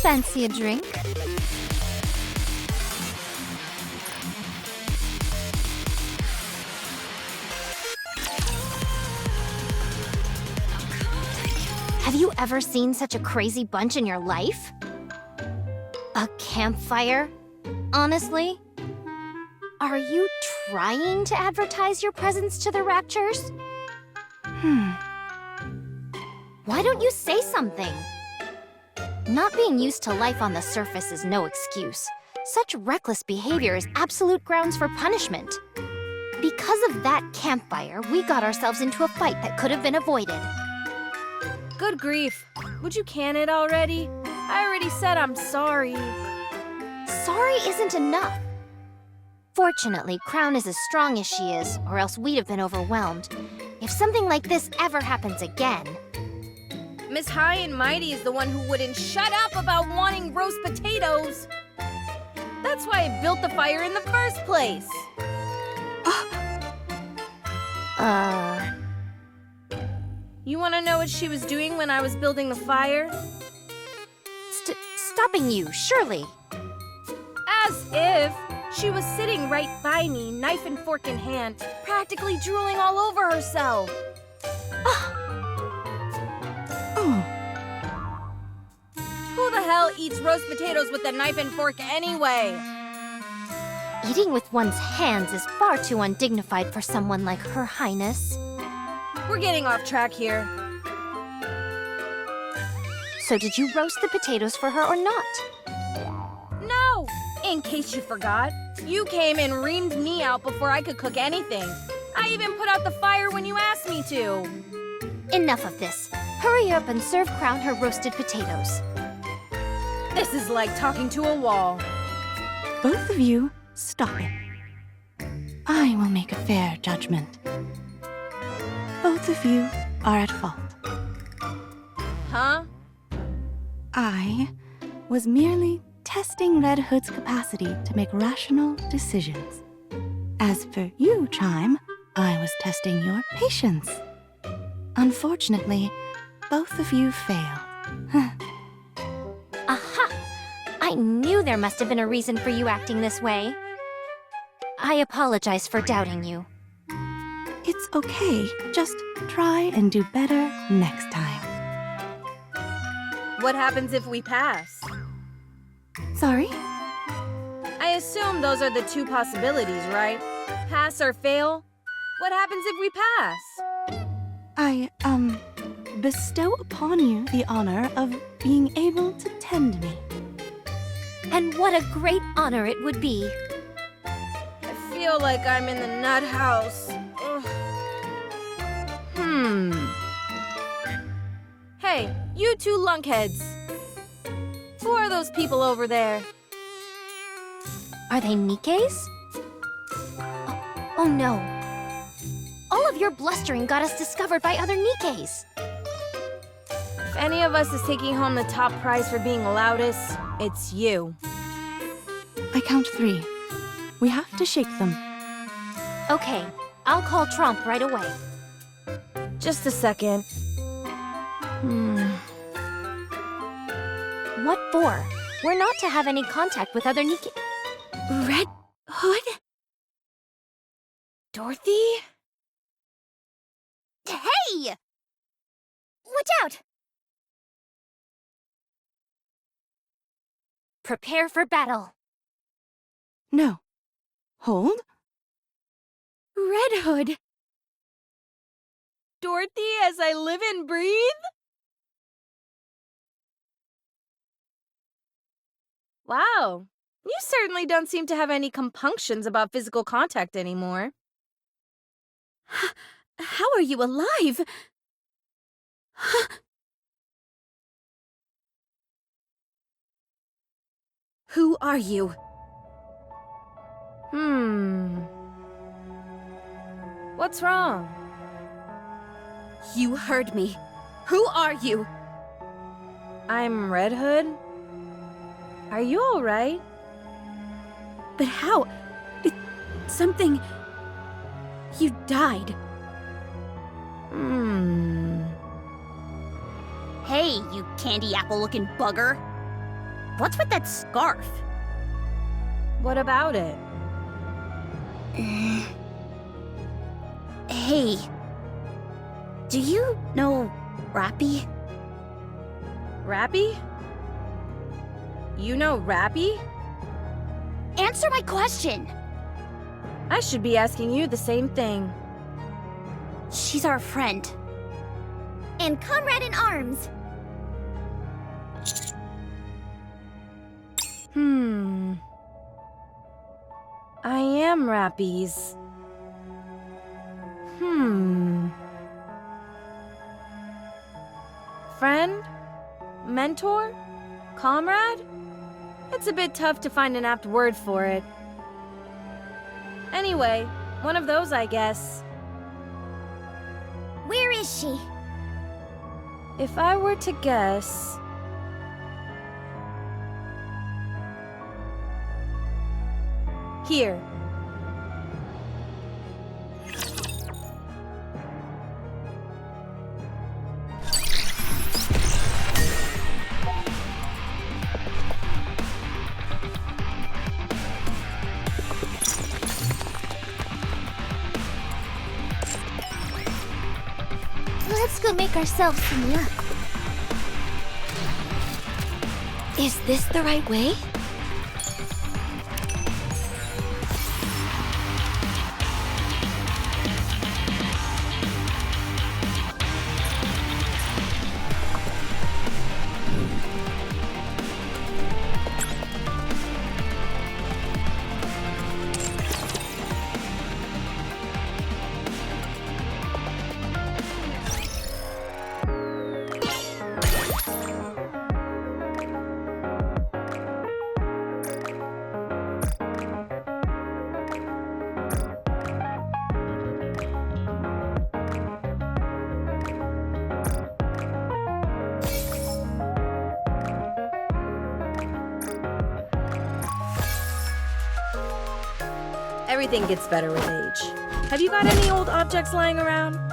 Fancy a drink? Have you ever seen such a crazy bunch in your life? A campfire? Honestly? Are you trying to advertise your presence to the Raptures? Why don't you say something? Not being used to life on the surface is no excuse. Such reckless behavior is absolute grounds for punishment. Because of that campfire, we got ourselves into a fight that could have been avoided. Good grief. Would you can it already? I already said I'm sorry. Sorry isn't enough. Fortunately, Crown is as strong as she is, or else we'd have been overwhelmed. If something like this ever happens again... Miss High and Mighty is the one who wouldn't shut up about wanting roast potatoes. That's why I built the fire in the first place. You want to know what she was doing when I was building the fire? Stopping you, surely. As if. She was sitting right by me, knife and fork in hand, practically drooling all over herself. Who the hell eats roast potatoes with a knife and fork anyway? Eating with one's hands is far too undignified for someone like Her Highness. We're getting off track here. So did you roast the potatoes for her or not? No! In case you forgot, you came and reamed me out before I could cook anything. I even put out the fire when you asked me to. Enough of this. Hurry up and serve Crown her roasted potatoes. This is like talking to a wall. Both of you, stop it. I will make a fair judgment. Both of you are at fault. Huh? I was merely testing Red Hood's capacity to make rational decisions. As for you, Chime, I was testing your patience. Unfortunately, both of you failed. Aha! I knew there must have been a reason for you acting this way. I apologize for doubting you. It's okay. Just try and do better next time. What happens if we pass? Sorry? I assume those are the two possibilities, right? Pass or fail? What happens if we pass? I, bestow upon you the honor of being able to tend me. And what a great honor it would be. I feel like I'm in the nut house. Ugh. Hey, you two lunkheads. Who are those people over there? Are they Nikke's? Oh no. All of your blustering got us discovered by other Nikke's. If any of us is taking home the top prize for being loudest, it's you. I count 3. We have to shake them. Okay, I'll call Tromp right away. Just a second. What for? We're not to have any contact with other Nikke... Red Hood? Dorothy? Hey! Watch out! Prepare for battle. No. Hold. Red Hood! Dorothy, as I live and breathe? Wow. You certainly don't seem to have any compunctions about physical contact anymore. How are you alive? Who are you? What's wrong? You heard me. Who are you? I'm Red Hood? Are you alright? But how? Something... You died. Hey, you candy apple-looking bugger. What's with that scarf? What about it? Hey, do you know Rappy? Rappy? You know Rappy? Answer my question! I should be asking you the same thing. She's our friend. And comrade in arms. I am Rappy's. Friend? Mentor? Comrade? It's a bit tough to find an apt word for it. Anyway, one of those, I guess. Where is she? If I were to guess... Here. Let's go make ourselves some luck. Is this the right way? Everything gets better with age. Have you got any old objects lying around?